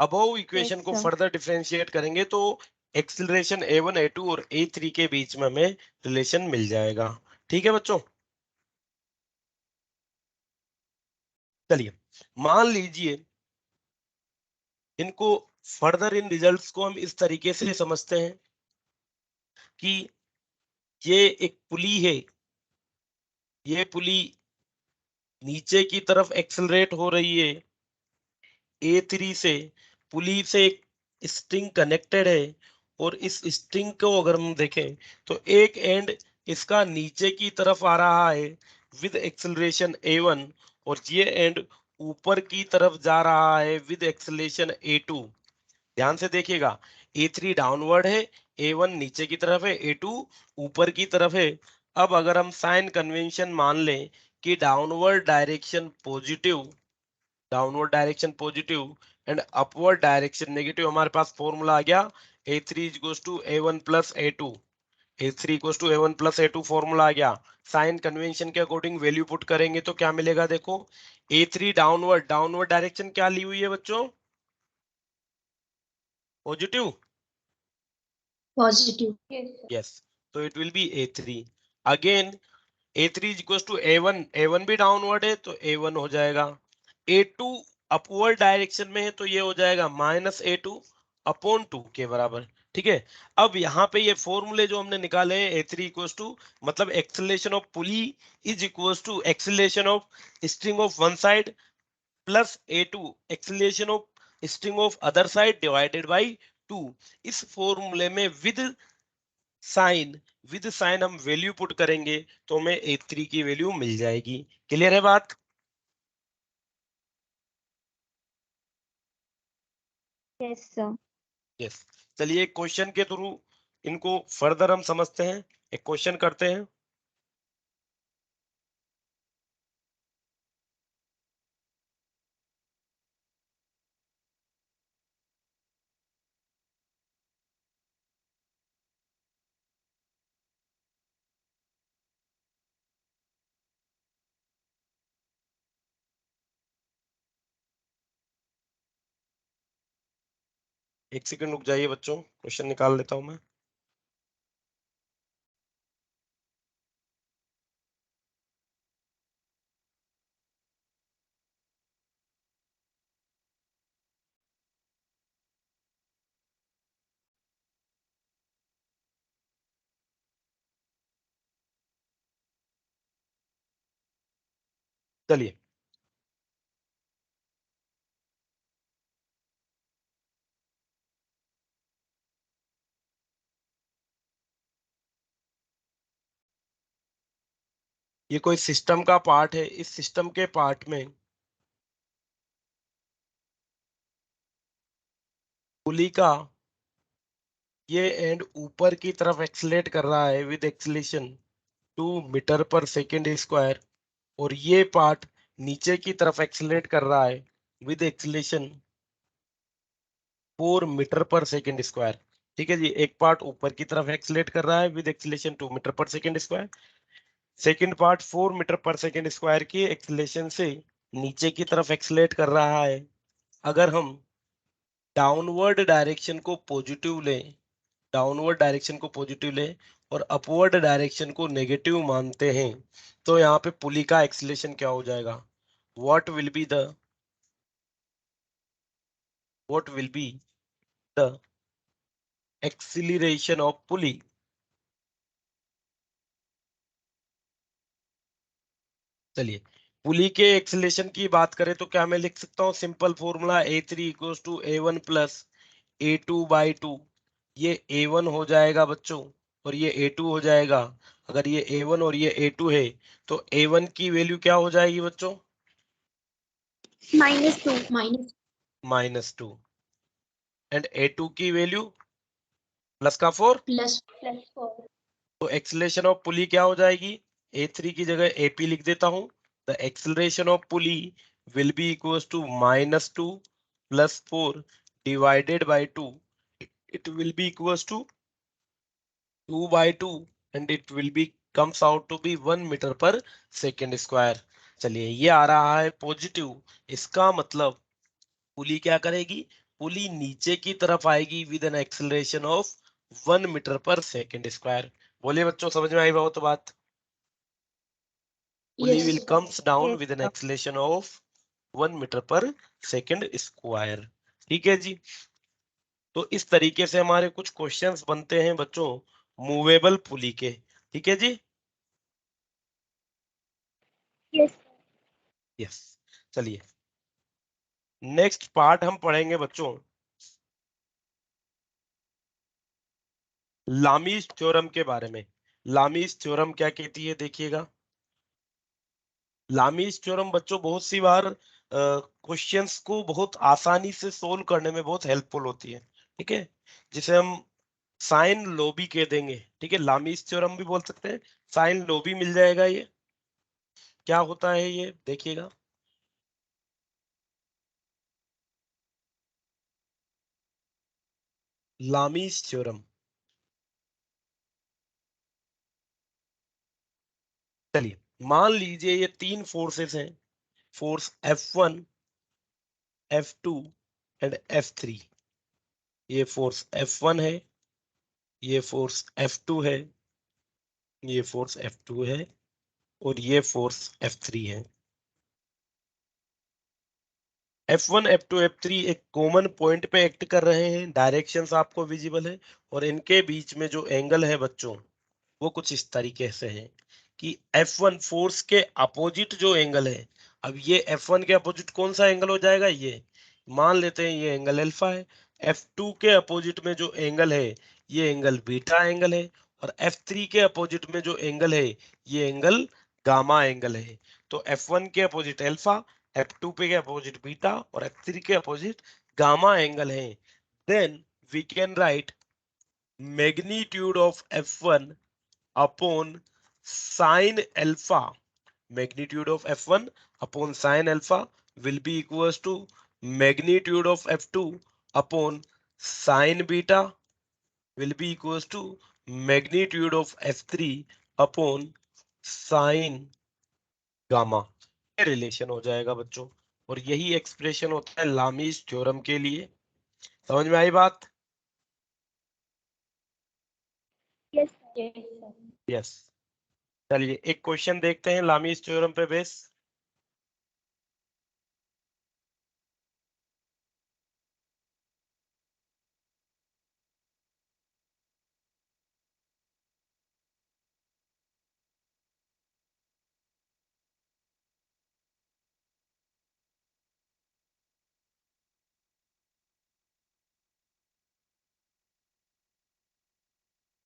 अबव Yes, इक्वेशन को sir. फर्दर डिफरेंशिएट करेंगे तो एक्सेलरेशन a1 a2 और a3 के बीच में हमें रिलेशन मिल जाएगा। ठीक है बच्चों, चलिए मान लीजिए इनको फर्दर इन रिजल्ट्स को हम इस तरीके से समझते हैं कि ये एक पुली है, ये पुली नीचे की तरफ एक्सेलरेट हो रही है A3 से, पुली से एक स्ट्रिंग कनेक्टेड है, और इस स्ट्रिंग को अगर हम देखें तो एक एंड इसका नीचे की तरफ आ रहा है विद एक्सेलरेशन A1, और ये एंड ऊपर की तरफ जा रहा है विद एक्सेलरेशन A2। ध्यान से देखिएगा, A3 डाउनवर्ड है, A1 नीचे की तरफ है, A2 ऊपर की तरफ है। अब अगर हम साइन कन्वेंशन मान लें कि downward direction positive and upward direction negative, हमारे पास फॉर्मूला आ गया A3 equals to A1 plus A2, A3 equals to A1 plus A2 formula आ गया। साइन कन्वेंशन के अकॉर्डिंग वैल्यू पुट करेंगे तो क्या मिलेगा, देखो A3 डाउनवर्ड, डाउनवर्ड डायरेक्शन क्या ली हुई है बच्चों, positive. Positive. Yes, sir. Yes, तो it will be A3। Again A3 equals to A1, A1 भी डाउनवर्ड है तो A1 हो जाएगा। A2 अपवर्ड डायरेक्शन में है तो ये हो जाएगा माइनस A2 अपॉन 2 के बराबर। ठीक है, अब यहाँ पे ये फॉर्मूले जो हमने निकाले हैं A3 इक्वल्स टू मतलब acceleration of pulley is equals to acceleration of string of one side plus A2 acceleration of string of other side divided by 2। इस फॉर्मूले में साइन विद साइन हम वैल्यू पुट करेंगे तो हमें A3 की value मिल जाएगी। क्लियर है बात? Yes, sir. यस। चलिए एक क्वेश्चन के थ्रू इनको फर्दर हम समझते हैं। एक क्वेश्चन करते हैं। एक सेकंड रुक जाइए बच्चों, क्वेश्चन निकाल लेता हूं मैं। चलिए, ये कोई सिस्टम का पार्ट है। इस सिस्टम के पार्ट में पुली का ये एंड ऊपर की तरफ एक्सलेट कर रहा है with acceleration 2 metre per second square, और ये पार्ट नीचे की तरफ एक्सलेट कर रहा है with acceleration 4 metre per second square. ठीक है जी, एक पार्ट ऊपर की तरफ एक्सलेट कर रहा है with acceleration 2 metre per second square, second part 4 metre per second square की एक्सलेशन से नीचे की तरफ एक्सलेट कर रहा है। अगर हम डाउनवर्ड डायरेक्शन को पॉजिटिव लें, डाउनवर्ड डायरेक्शन को पॉजिटिव लें और अपवर्ड डायरेक्शन को नेगेटिव मानते हैं, तो यहाँ पे पुली का एक्सीलरेशन क्या हो जाएगा? What will be the what will be the acceleration of पुली? चलिए, पुली के एक्सीलरेशन की बात करें तो क्या मैं लिख सकता हूँ simple formula A3 = A1 + A2/2। ये A1 हो जाएगा बच्चों और ये A2 हो जाएगा। अगर ये A1 और ये A2 है तो A1 की वैल्यू क्या हो जाएगी बच्चों? -2 -2। एंड A2 की वैल्यू प्लस का 4। +4 तो एक्सीलरेशन ऑफ पुली क्या हो जाएगी? A3 की जगह AP लिख देता हूं। The acceleration of pulley will be equals to -2 + 4 divided by 2। It will be equals to 2/2 and it will be comes out to be 1 metre per second square. चलिए, ये आ रहा है पॉजिटिव। इसका मतलब पुली क्या करेगी? पुली नीचे की तरफ आएगी with an acceleration of 1 metre per second square. बोलिए बच्चों, समझ में आई बहुत बात? Pulley will comes down with an acceleration of 1 metre per second square. ठीक है जी। तो इस तरीके से हमारे कुछ क्वेश्चंस बनते हैं बच्चों मूवेबल पुली के। ठीक है जी। Yes yes. चलिए, नेक्स्ट पार्ट हम पढ़ेंगे बच्चों लामीज थ्योरम के बारे में। लामीज थ्योरम क्या कहती है देखिएगा। लामीज थ्योरम बच्चों बहुत सी बार क्वेश्चंस को बहुत आसानी से सोल्व करने में बहुत हेल्पफुल होती है। ठीक है, जिसे हम साइन लो भी कह देंगे। ठीक है, लामीज थ्योरम भी बोल सकते हैं, साइन लो भी मिल जाएगा। ये क्या होता है ये देखिएगा। लामीज थ्योरम, चलिए मान लीजिए ये तीन फोर्सेस हैं, force F1, F2 and F3। ये फोर्स F1 है, ये फोर्स F2 है, ये फोर्स F2 है और ये फोर्स F3 है। F1, F2, F3 एक कॉमन पॉइंट पे एक्ट कर रहे हैं, डायरेक्शंस आपको विजिबल है, और इनके बीच में जो एंगल है बच्चों वो कुछ इस तरीके से है कि F1 फोर्स के अपोजिट जो एंगल है, अब ये F1 के अपोजिट कौन सा एंगल हो जाएगा? ये मान लेते हैं ये एंगल अल्फा है। F2 के अपोजिट में जो एंगल है ये एंगल बीटा एंगल है, और F3 के अपोजिट में जो एंगल है ये एंगल गामा एंगल है। तो F1 के अपोजिट अल्फा, F2 पे के अपोजिट बीटा और F3 के अपोजिट गामा एंगल है। Then we can write magnitude of F1 upon sine alpha, magnitude of F1 upon sine alpha will be equals to magnitude of F2 upon sine beta will be equals to magnitude of F3 upon sine gamma। ये relation हो जाएगा बच्चों, और यही expression होता है Lami's theorem के लिए। समझ में आई बात? Yes sir. यस। चलिए एक क्वेश्चन देखते हैं लामीज थ्योरम पे base.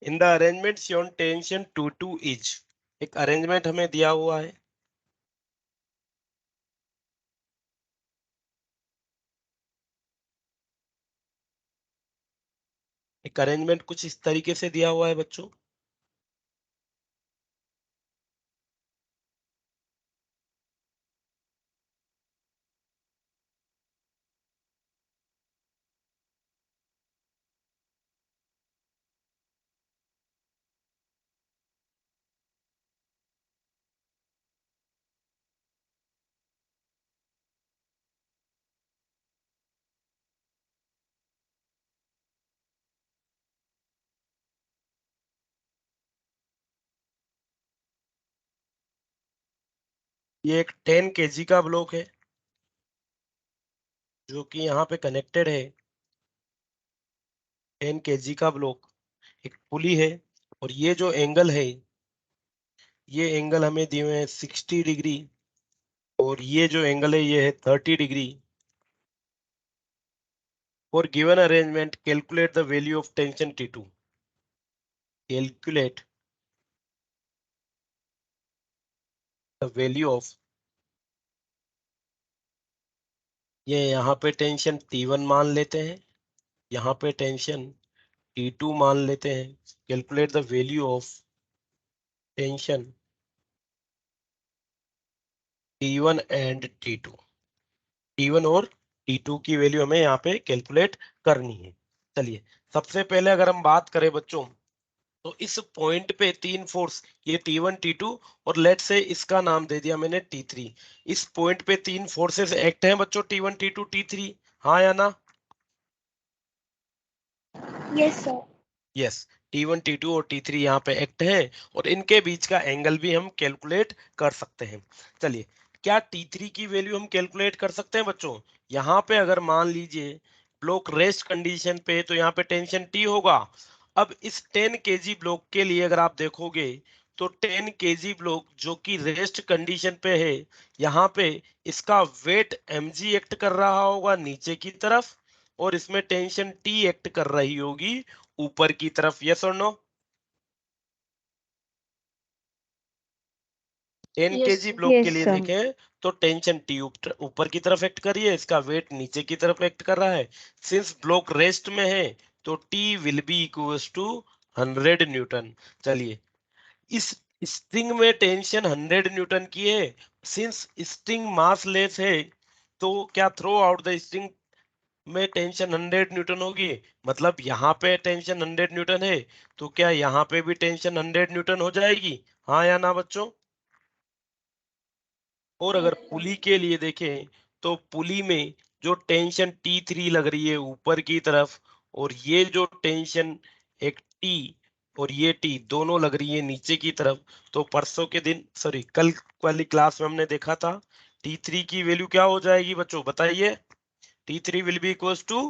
In the arrangement shown tension 2 is, एक अरेंजमेंट हमें दिया हुआ है। एक अरेंजमेंट कुछ इस तरीके से दिया हुआ है बच्चों। ये एक 10 kg का ब्लॉक है जो कि यहाँ पे कनेक्टेड है। 10 kg का ब्लॉक, एक पुली है, और ये जो एंगल है, ये एंगल हमें दिए हुए हैं 60 डिग्री, और ये जो एंगल है ये है 30 degree. For given arrangement calculate the value of tension T2। Calculate the value of, ये यहाँ पे टेंशन T1 मान लेते हैं, यहाँ पे टेंशन T2 मान लेते हैं। Calculate the value of tension T1 and T2। T1 और T2 की वैल्यू हमें यहाँ पे कैलकुलेट करनी है। चलिए सबसे पहले अगर हम बात करें बच्चों, तो इस पॉइंट पे तीन फोर्स, ये T1 T2 और लेट से इसका नाम दे दिया मैंने T3। इस पॉइंट पे तीन फोर्सेस एक्ट हैं बच्चों, T1 T2 T3, हाँ या ना? Yes sir. Yes, T1 T2 और T3 यहाँ पे एक्ट है, और इनके बीच का एंगल भी हम कैलकुलेट कर सकते हैं। चलिए, क्या T3 की वैल्यू हम कैलकुलेट कर सकते हैं बच्चों? यहाँ पे अगर मान लीजिए ब्लॉक रेस्ट कंडीशन पे, तो यहाँ पे टेंशन T होगा। अब इस 10 kg ब्लॉक के लिए अगर आप देखोगे, तो 10 kg ब्लॉक जो कि रेस्ट कंडीशन पे है, यहाँ पे इसका वेट mg एक्ट कर रहा होगा नीचे की तरफ, और इसमें टेंशन T एक्ट कर रही होगी ऊपर की तरफ। यस और no? 10 yes kg sir. Block के लिए देखें तो टेंशन T ऊपर की तरफ एक्ट कर रही है, इसका वेट नीचे की तरफ एक्ट कर रहा है। सिंस ब्लॉक रेस्ट में है, तो T will be equals to 100 newton. चलिए, इस स्ट्रिंग में टेंशन 100 न्यूटन की है। सिंस स्ट्रिंग मास लेस है, तो क्या थ्रो आउट द स्ट्रिंग में टेंशन 100 न्यूटन होगी? मतलब यहाँ पे टेंशन 100 न्यूटन है, तो क्या यहाँ पे भी टेंशन 100 न्यूटन हो जाएगी, हाँ या ना बच्चों? और अगर पुली के लिए देखें, तो पुली में जो टेंशन T3 लग रही है ऊपर की तरफ, और ये जो टेंशन एक T और ये T दोनों लग रही है नीचे की तरफ, तो परसों के दिन, सॉरी कल वाली क्लास में हमने देखा था T3 की वैल्यू क्या हो जाएगी बच्चों, बताइए? T3 will be equals to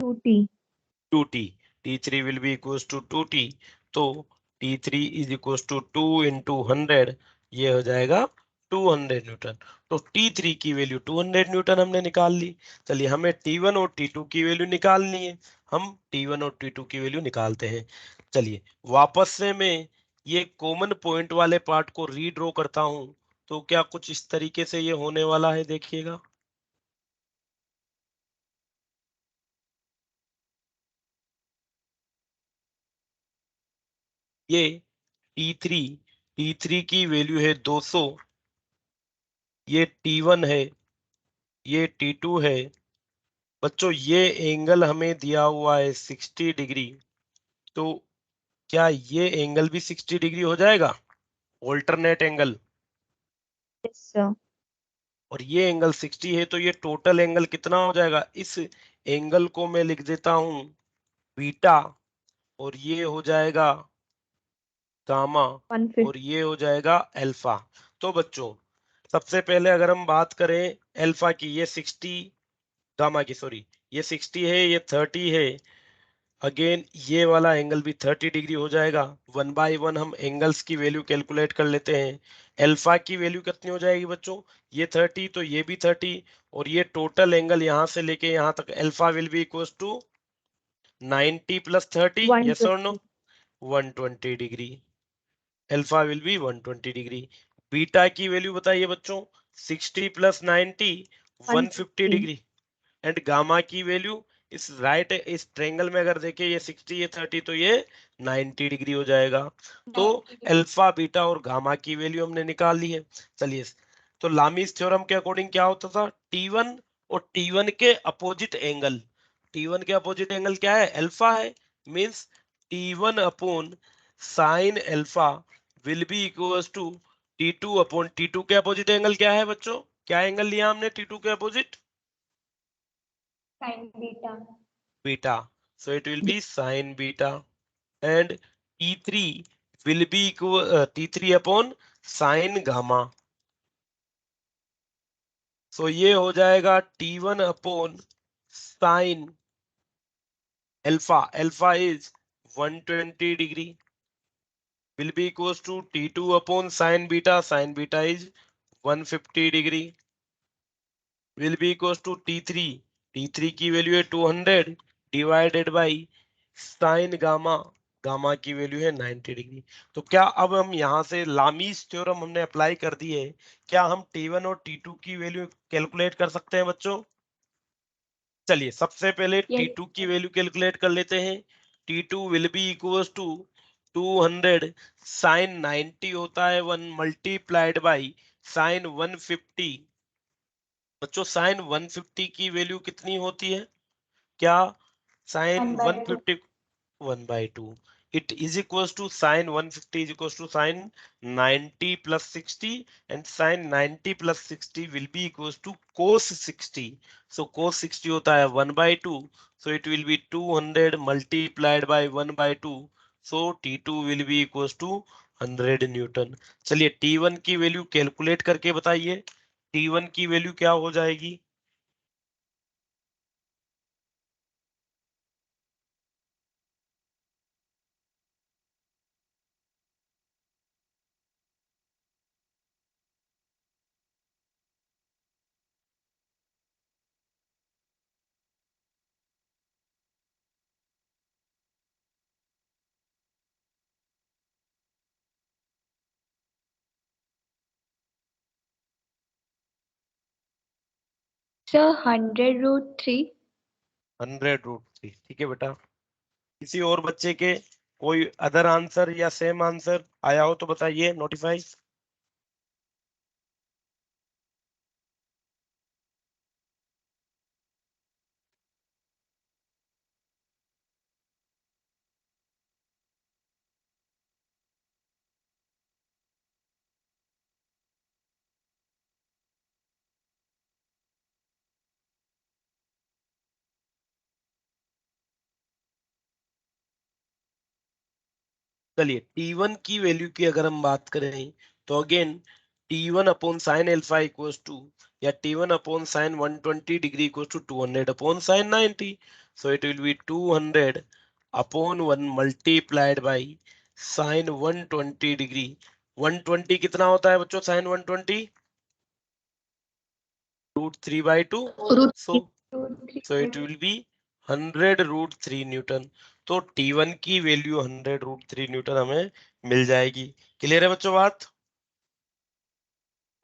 2T। 2T। T3 will be equals to 2T, तो T3 is equals to 2 into 100, ये हो जाएगा 200 न्यूटन। तो T3 की वैल्यू 200 न्यूटन हमने निकाल ली। चलिए, हमें T1 और T2 की वैल्यू निकालनी है, हम T1 और T2 की वैल्यू निकालते हैं। चलिए वापस से मैं ये कॉमन पॉइंट वाले पार्ट को रीड्रॉ करता हूं, तो क्या कुछ इस तरीके से ये होने वाला है, देखिएगा। ये T3, T3 की वैल्यू है 200, ये T1 है, ये T2 है। बच्चों ये एंगल हमें दिया हुआ है 60 डिग्री, तो क्या ये एंगल भी 60 डिग्री हो जाएगा? Alternate angle. Yes sir. और ये एंगल 60 है, तो ये टोटल एंगल कितना हो जाएगा? इस एंगल को मैं लिख देता हूं बीटा, और ये हो जाएगा गामा, 150 और ये हो जाएगा अल्फा। तो बच्चों सबसे पहले अगर हम बात करें अल्फा की, ये 60, गामा की सॉरी, ये 60 है, ये 30 है, अगेन ये वाला एंगल भी 30 डिग्री हो जाएगा। 1/1 हम एंगल्स की वैल्यू कैलकुलेट कर लेते हैं। अल्फा की वैल्यू कितनी हो जाएगी बच्चों? ये 30, तो ये भी 30, और ये टोटल एंगल यहां से लेके यहां तक alpha will be equals to 90 plus 30, yes और no? 120 120 degree. Alpha will be 120 degree. Beta की वैल्यू बताइए बच्चों? 60 प्लस 90, 150 150 डिग्री। एंड गामा की वैल्यू इस राइट इस ट्रायंगल में अगर देखें, ये 60 ये 30, तो ये 90 डिग्री हो जाएगा। तो 90 अल्फा बीटा और गामा की वैल्यू हमने निकाल ली है। चलिए, तो लामीज थ्योरम के अकॉर्डिंग क्या होता था? T1 और T1 के अपोजिट एंगल, T1 के अपोजिट एंगल क्या है? अल्फा है। Means T1 upon sine alpha will be equals to T2 upon T2 के अपोजिट एंगल क्या है बच्चों? क्या एंगल लिया हमने T2 के opposite? sin beta beta. So it will be sine beta, and T3 will be equal T3 upon sine gamma. So ये हो जाएगा T1 upon sine alpha. Alpha is 120 degree will be equals to T2 upon sine beta. Sine beta is 150 degree will be equals to T3. T3 की value है 200 divided by sine gamma, gamma की value है 90 degree. तो क्या अब हम यहाँ से लामीज थ्योरम हमने अप्लाई कर दी है, क्या हम T1 और T2 की वैल्यू कैलकुलेट कर सकते हैं बच्चों? चलिए सबसे पहले yes T2 की वैल्यू कैलकुलेट कर लेते हैं। T2 will be equals to 200 sine 90 होता है 1 मल्टीप्लाइड बाई साइन 150। बच्चों साइन 150 की वैल्यू कितनी होती है? क्या sine 1/2 150 1/2? It is equals to sine 150 is equals to sine 90 plus 60, and sine 90 plus 60 will be equals to cos 60। So cos 60 होता है 1/2, so it will be 200 multiplied by 1/2, so T2 will be equals to 100 newton. चलिए T1 की value calculate करके बताइए, T1 की value क्या हो जाएगी? sir 100√3 100√3। ठीक है बेटा। किसी और बच्चे के कोई अदर आंसर या सेम आंसर आया हो तो बताइए, नोटिफाई। चलिए T1 की वैल्यू की अगर हम बात करें, तो again T1 upon sine alpha equals to, या T1 upon sine 120 degree equals to 200 upon sine 90। So it will be 200 upon 1 multiplied by sine 120 degree. 120 कितना होता है बच्चों? Sine 120 √3/2। root so 3 so it will be 100√3 newton. तो T1 की value 100√3 Newton हमें मिल जाएगी। Clear है बच्चों बात?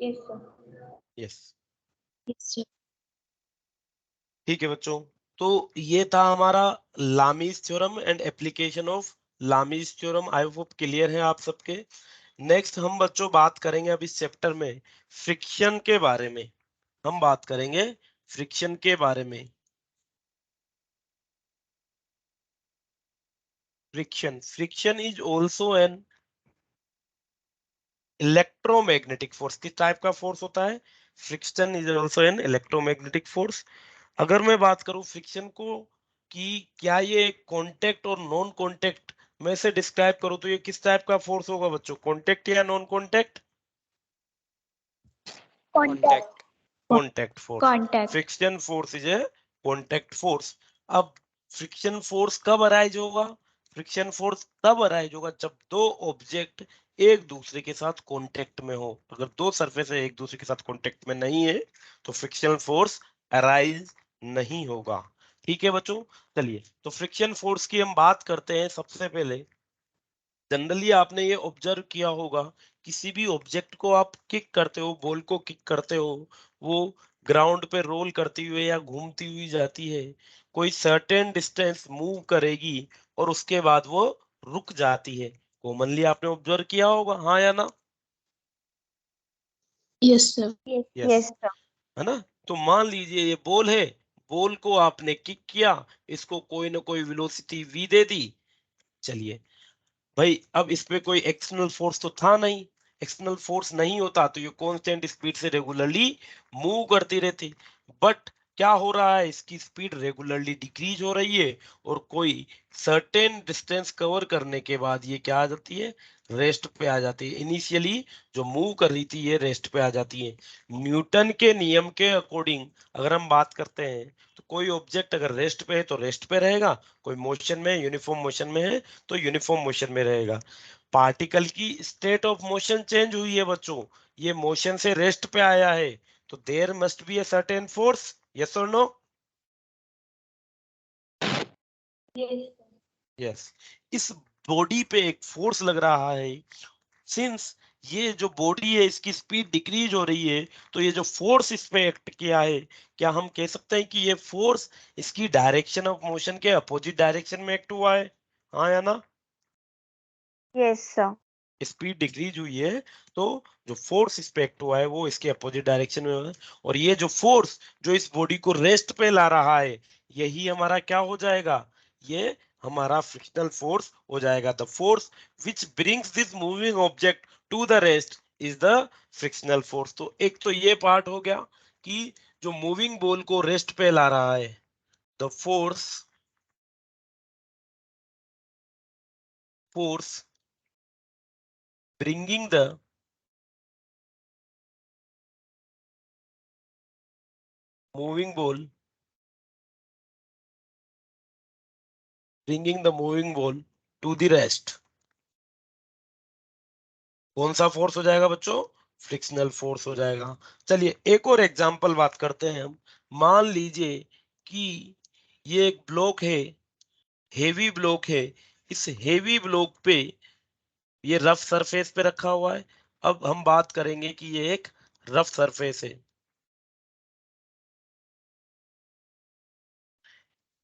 yes sir yes. yes sir ठीक है बच्चों, तो ये था हमारा Lami's theorem and application of Lami's theorem. I hope clear है आप सबके। नेक्स्ट हम बच्चों बात करेंगे अब इस चैप्टर में फ्रिक्शन के बारे में। हम बात करेंगे फ्रिक्शन के बारे में। Friction is also an electromagnetic force. किस टाइप का फोर्स होता है? Friction is also an electromagnetic force. अगर मैं बात करूं फ्रिक्शन को कि क्या ये कांटेक्ट और नॉन कांटेक्ट में से डिस्क्राइब करूं तो ये किस टाइप का फोर्स होगा बच्चों, कांटेक्ट या non contact? Contact. Contact force. Contact. Friction force is a contact force. अब फ्रिक्शन फोर्स कब अराइज होगा? फ्रिक्शन फोर्स तब अराइज होगा जब दो ऑब्जेक्ट एक दूसरे के साथ कांटेक्ट में हो। अगर दो सरफेस एक दूसरे के साथ कांटेक्ट में नहीं है तो फ्रिक्शन फोर्स अराइज नहीं होगा। ठीक है बच्चों, चलिए तो फ्रिक्शन फोर्स की हम बात करते हैं। सबसे पहले जनरली आपने ये ऑब्जर्व किया होगा, किसी भी ऑब्जेक्ट को आप किक करते हो, बॉल को किक करते हो, वो ग्राउंड पे रोल करती हुई या घूमती हुई जाती है, कोई सर्टेन डिस्टेंस मूव करेगी और उसके बाद वो रुक जाती है। कॉमनली आपने ऑब्जर्व किया होगा, हाँ या ना? Yes sir. यस, है ना? तो मान लीजिए ये बॉल है, बॉल को आपने किक किया, इसको कोई ना कोई वेलोसिटी v दे दी। चलिए भाई, अब इस पे कोई एक्सटर्नल फोर्स तो था नहीं। एक्सटर्नल फोर्स नहीं होता तो ये कांस्टेंट स्पीड से रेगुलरली मूव करती रहती। बट क्या हो रहा है, इसकी स्पीड रेगुलरली डिक्रीज हो रही है और कोई सर्टेन डिस्टेंस कवर करने के बाद ये क्या आ जाती है, रेस्ट पे आ जाती है। इनिशियली जो मूव कर रही थी ये रेस्ट पे आ जाती है। न्यूटन के नियम के अकॉर्डिंग अगर हम बात करते हैं तो कोई ऑब्जेक्ट अगर रेस्ट पे है तो रेस्ट पे रहेगा, कोई मोशन में यूनिफॉर्म मोशन में है तो यूनिफॉर्म मोशन में रहेगा। पार्टिकल की स्टेट ऑफ मोशन चेंज हुई है बच्चों, ये मोशन से रेस्ट पे आया है, तो there must be a certain force. Yes और नो? यस। यस। इस बॉडी पे एक फोर्स लग रहा है। सिंस ये जो बॉडी है इसकी स्पीड डिक्रीज हो रही है, तो ये जो फोर्स इस पे एक्ट किया है, क्या हम कह सकते हैं कि ये फोर्स इसकी डायरेक्शन ऑफ मोशन के अपोजिट डायरेक्शन में एक्ट हुआ है, हाँ या ना? Yes sir. स्पीड डिक्रीज हुई है तो जो फोर्स इस पे एक्ट हुआ है वो इसके अपोजिट डायरेक्शन में हुआ है। और ये जो फोर्स जो इस बॉडी को रेस्ट पे ला रहा है, यही हमारा क्या हो जाएगा, ये हमारा फ्रिक्शनल फोर्स हो जाएगा। The force which brings this moving object to the rest is the frictional force. तो एक तो ये पार्ट हो गया कि जो मूविंग बॉल को रेस्ट पे ला रहा है, the force bringing the moving ball to the rest, कौन सा फोर्स हो जाएगा बच्चों, फ्रिक्शनल फोर्स हो जाएगा। चलिए एक और एग्जांपल बात करते हैं हम। मान लीजिए कि ये एक ब्लॉक है, हेवी ब्लॉक है। इस हेवी ब्लॉक पे ये रफ सरफेस पे रखा हुआ है। अब हम बात करेंगे कि ये एक रफ सरफेस है।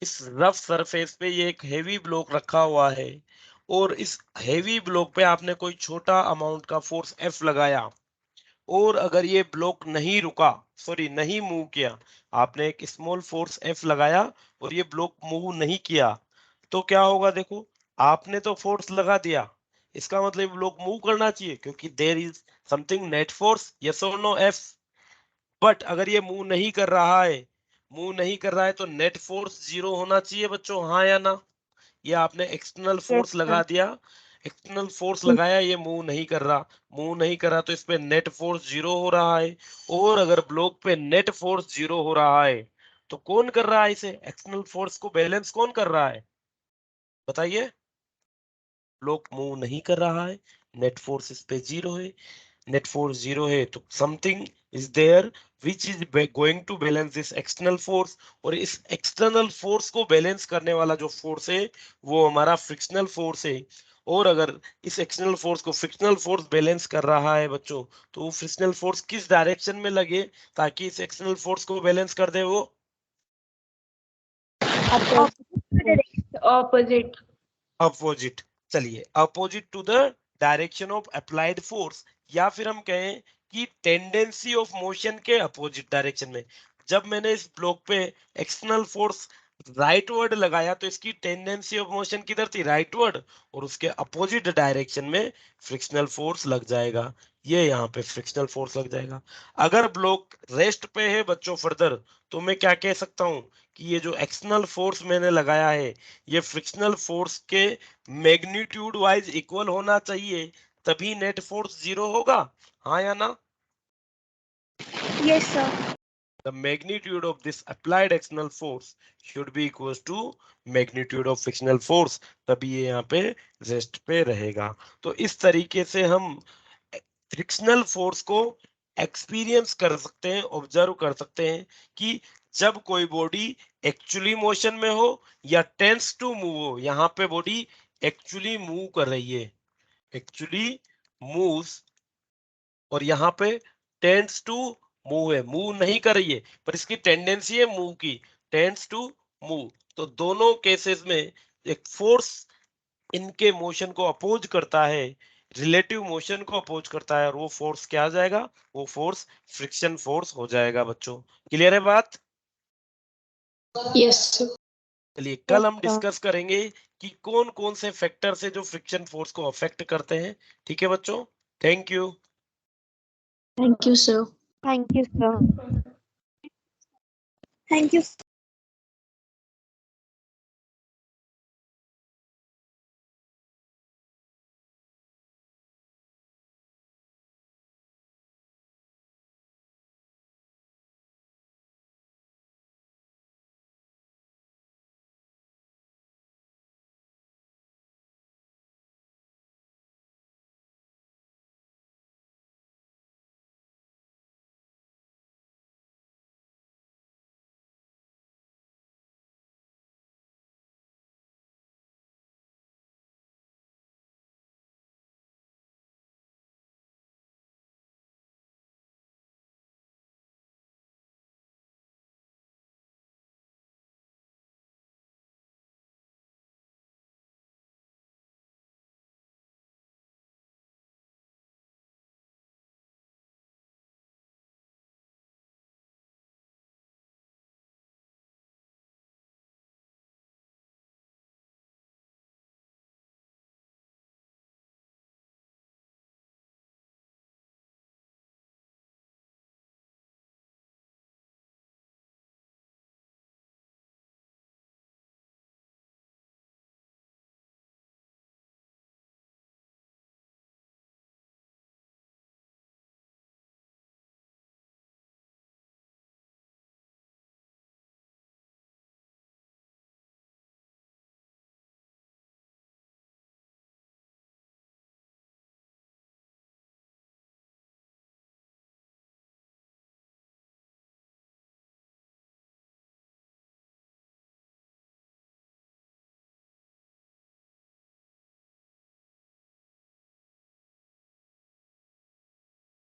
इस रफ सरफेस पे ये एक हेवी ब्लॉक रखा हुआ है और इस हेवी ब्लॉक पे आपने कोई छोटा अमाउंट का फोर्स F लगाया और अगर ये ब्लॉक नहीं रुका, सॉरी नहीं मूव किया, आपने एक स्मॉल फोर्स F लगाया और ये ब्लॉक मूव नहीं किया, तो क्या होगा देखो, आपने तो फोर्स लगा दिया, इसका मतलब ब्लॉक मूव करना चाहिए क्योंकि there is something net force. Yes और नो F? बट अगर ये मूव नहीं कर रहा है तो नेट फोर्स जीरो होना चाहिए बच्चों, हाँ या ना? ये आपने एक्सटर्नल फोर्स Yes, लगा sir. दिया, एक्सटर्नल फोर्स लगाया, ये मूव नहीं कर रहा तो इस पे नेट फोर्स जीरो हो रहा है। और अगर ब्लॉक पे नेट फोर्स जीरो हो रहा है तो कौन कर रहा है इसे, एक्सटर्नल फोर्स को बैलेंस कौन कर रहा है, बताइए? ब्लॉक मूव नहीं कर रहा है, नेट फोर्स इस पे जीरो है, नेट फोर्स जीरो है तो something is there which is going to balance this external force. और इस एक्सटर्नल फोर्स को बैलेंस करने वाला जो फोर्स है वो हमारा फ्रिक्शनल फोर्स है। और अगर इस एक्सटर्नल फोर्स को फ्रिक्शनल फोर्स बैलेंस कर रहा है बच्चों, तो वो फ्रिक्शनल फोर्स किस डायरेक्शन में लगे ताकि इस एक्सटर्नल फोर्स को बैलेंस कर दे, वो ऑपोजिट। अपोजिट। चलिए opposite to the direction of applied force, या फिर हम कहें कि टेंडेंसी ऑफ मोशन के अपोजिट डायरेक्शन में। जब मैंने इस ब्लॉक पे एक्सटर्नल फोर्स राइटवर्ड लगाया तो इसकी टेंडेंसी ऑफ मोशन किधर थी, राइटवर्ड, और उसके अपोजिट डायरेक्शन में फ्रिक्शनल फोर्स लग जाएगा, ये यहाँ पे फ्रिक्शनल फोर्स लग जाएगा। अगर ब्लॉक रेस्ट पे है बच्चों फर्दर, तो मैं क्या कह सकता हूँ कि ये जो एक्सटर्नल फोर्स मैंने लगाया है ये फ्रिक्शनल फोर्स के मैग्नीट्यूड वाइज इक्वल होना चाहिए, तभी नेट फोर्स 0 होगा, हाँ या ना? Yes, sir. The magnitude of this applied external force should be equals to magnitude of frictional force, तभी ये यहाँ पे रेस्ट पे रहेगा। तो इस तरीके से हम फ्रिक्शनल फोर्स को एक्सपीरियंस कर सकते हैं, ऑब्जर्व कर सकते हैं कि जब कोई बॉडी एक्चुअली मोशन में हो या टेंस टू मूव हो। यहाँ पे बॉडी एक्चुअली मूव कर रही है, एक्चुअली मूव्स, और यहाँ पे टेंड्स टू मूव है, मूव नहीं कर रही है पर इसकी टेंडेंसी है मूव की, टेंड्स टू मूव। तो दोनों केसेस में एक फोर्स इनके मोशन को अपोज करता है, रिलेटिव मोशन को अपोज करता है, और वो फोर्स क्या आ जाएगा, वो फोर्स फ्रिक्शन फोर्स हो जाएगा बच्चों। क्लियर है बात? Yes sir. चलिए कल हम sir. डिस्कस करेंगे कि कौन कौन से फैक्टर से जो फ्रिक्शन फोर्स को अफेक्ट करते हैं। ठीक है बच्चों, thank you. Thank you sir. Thank you, sir. Thank you.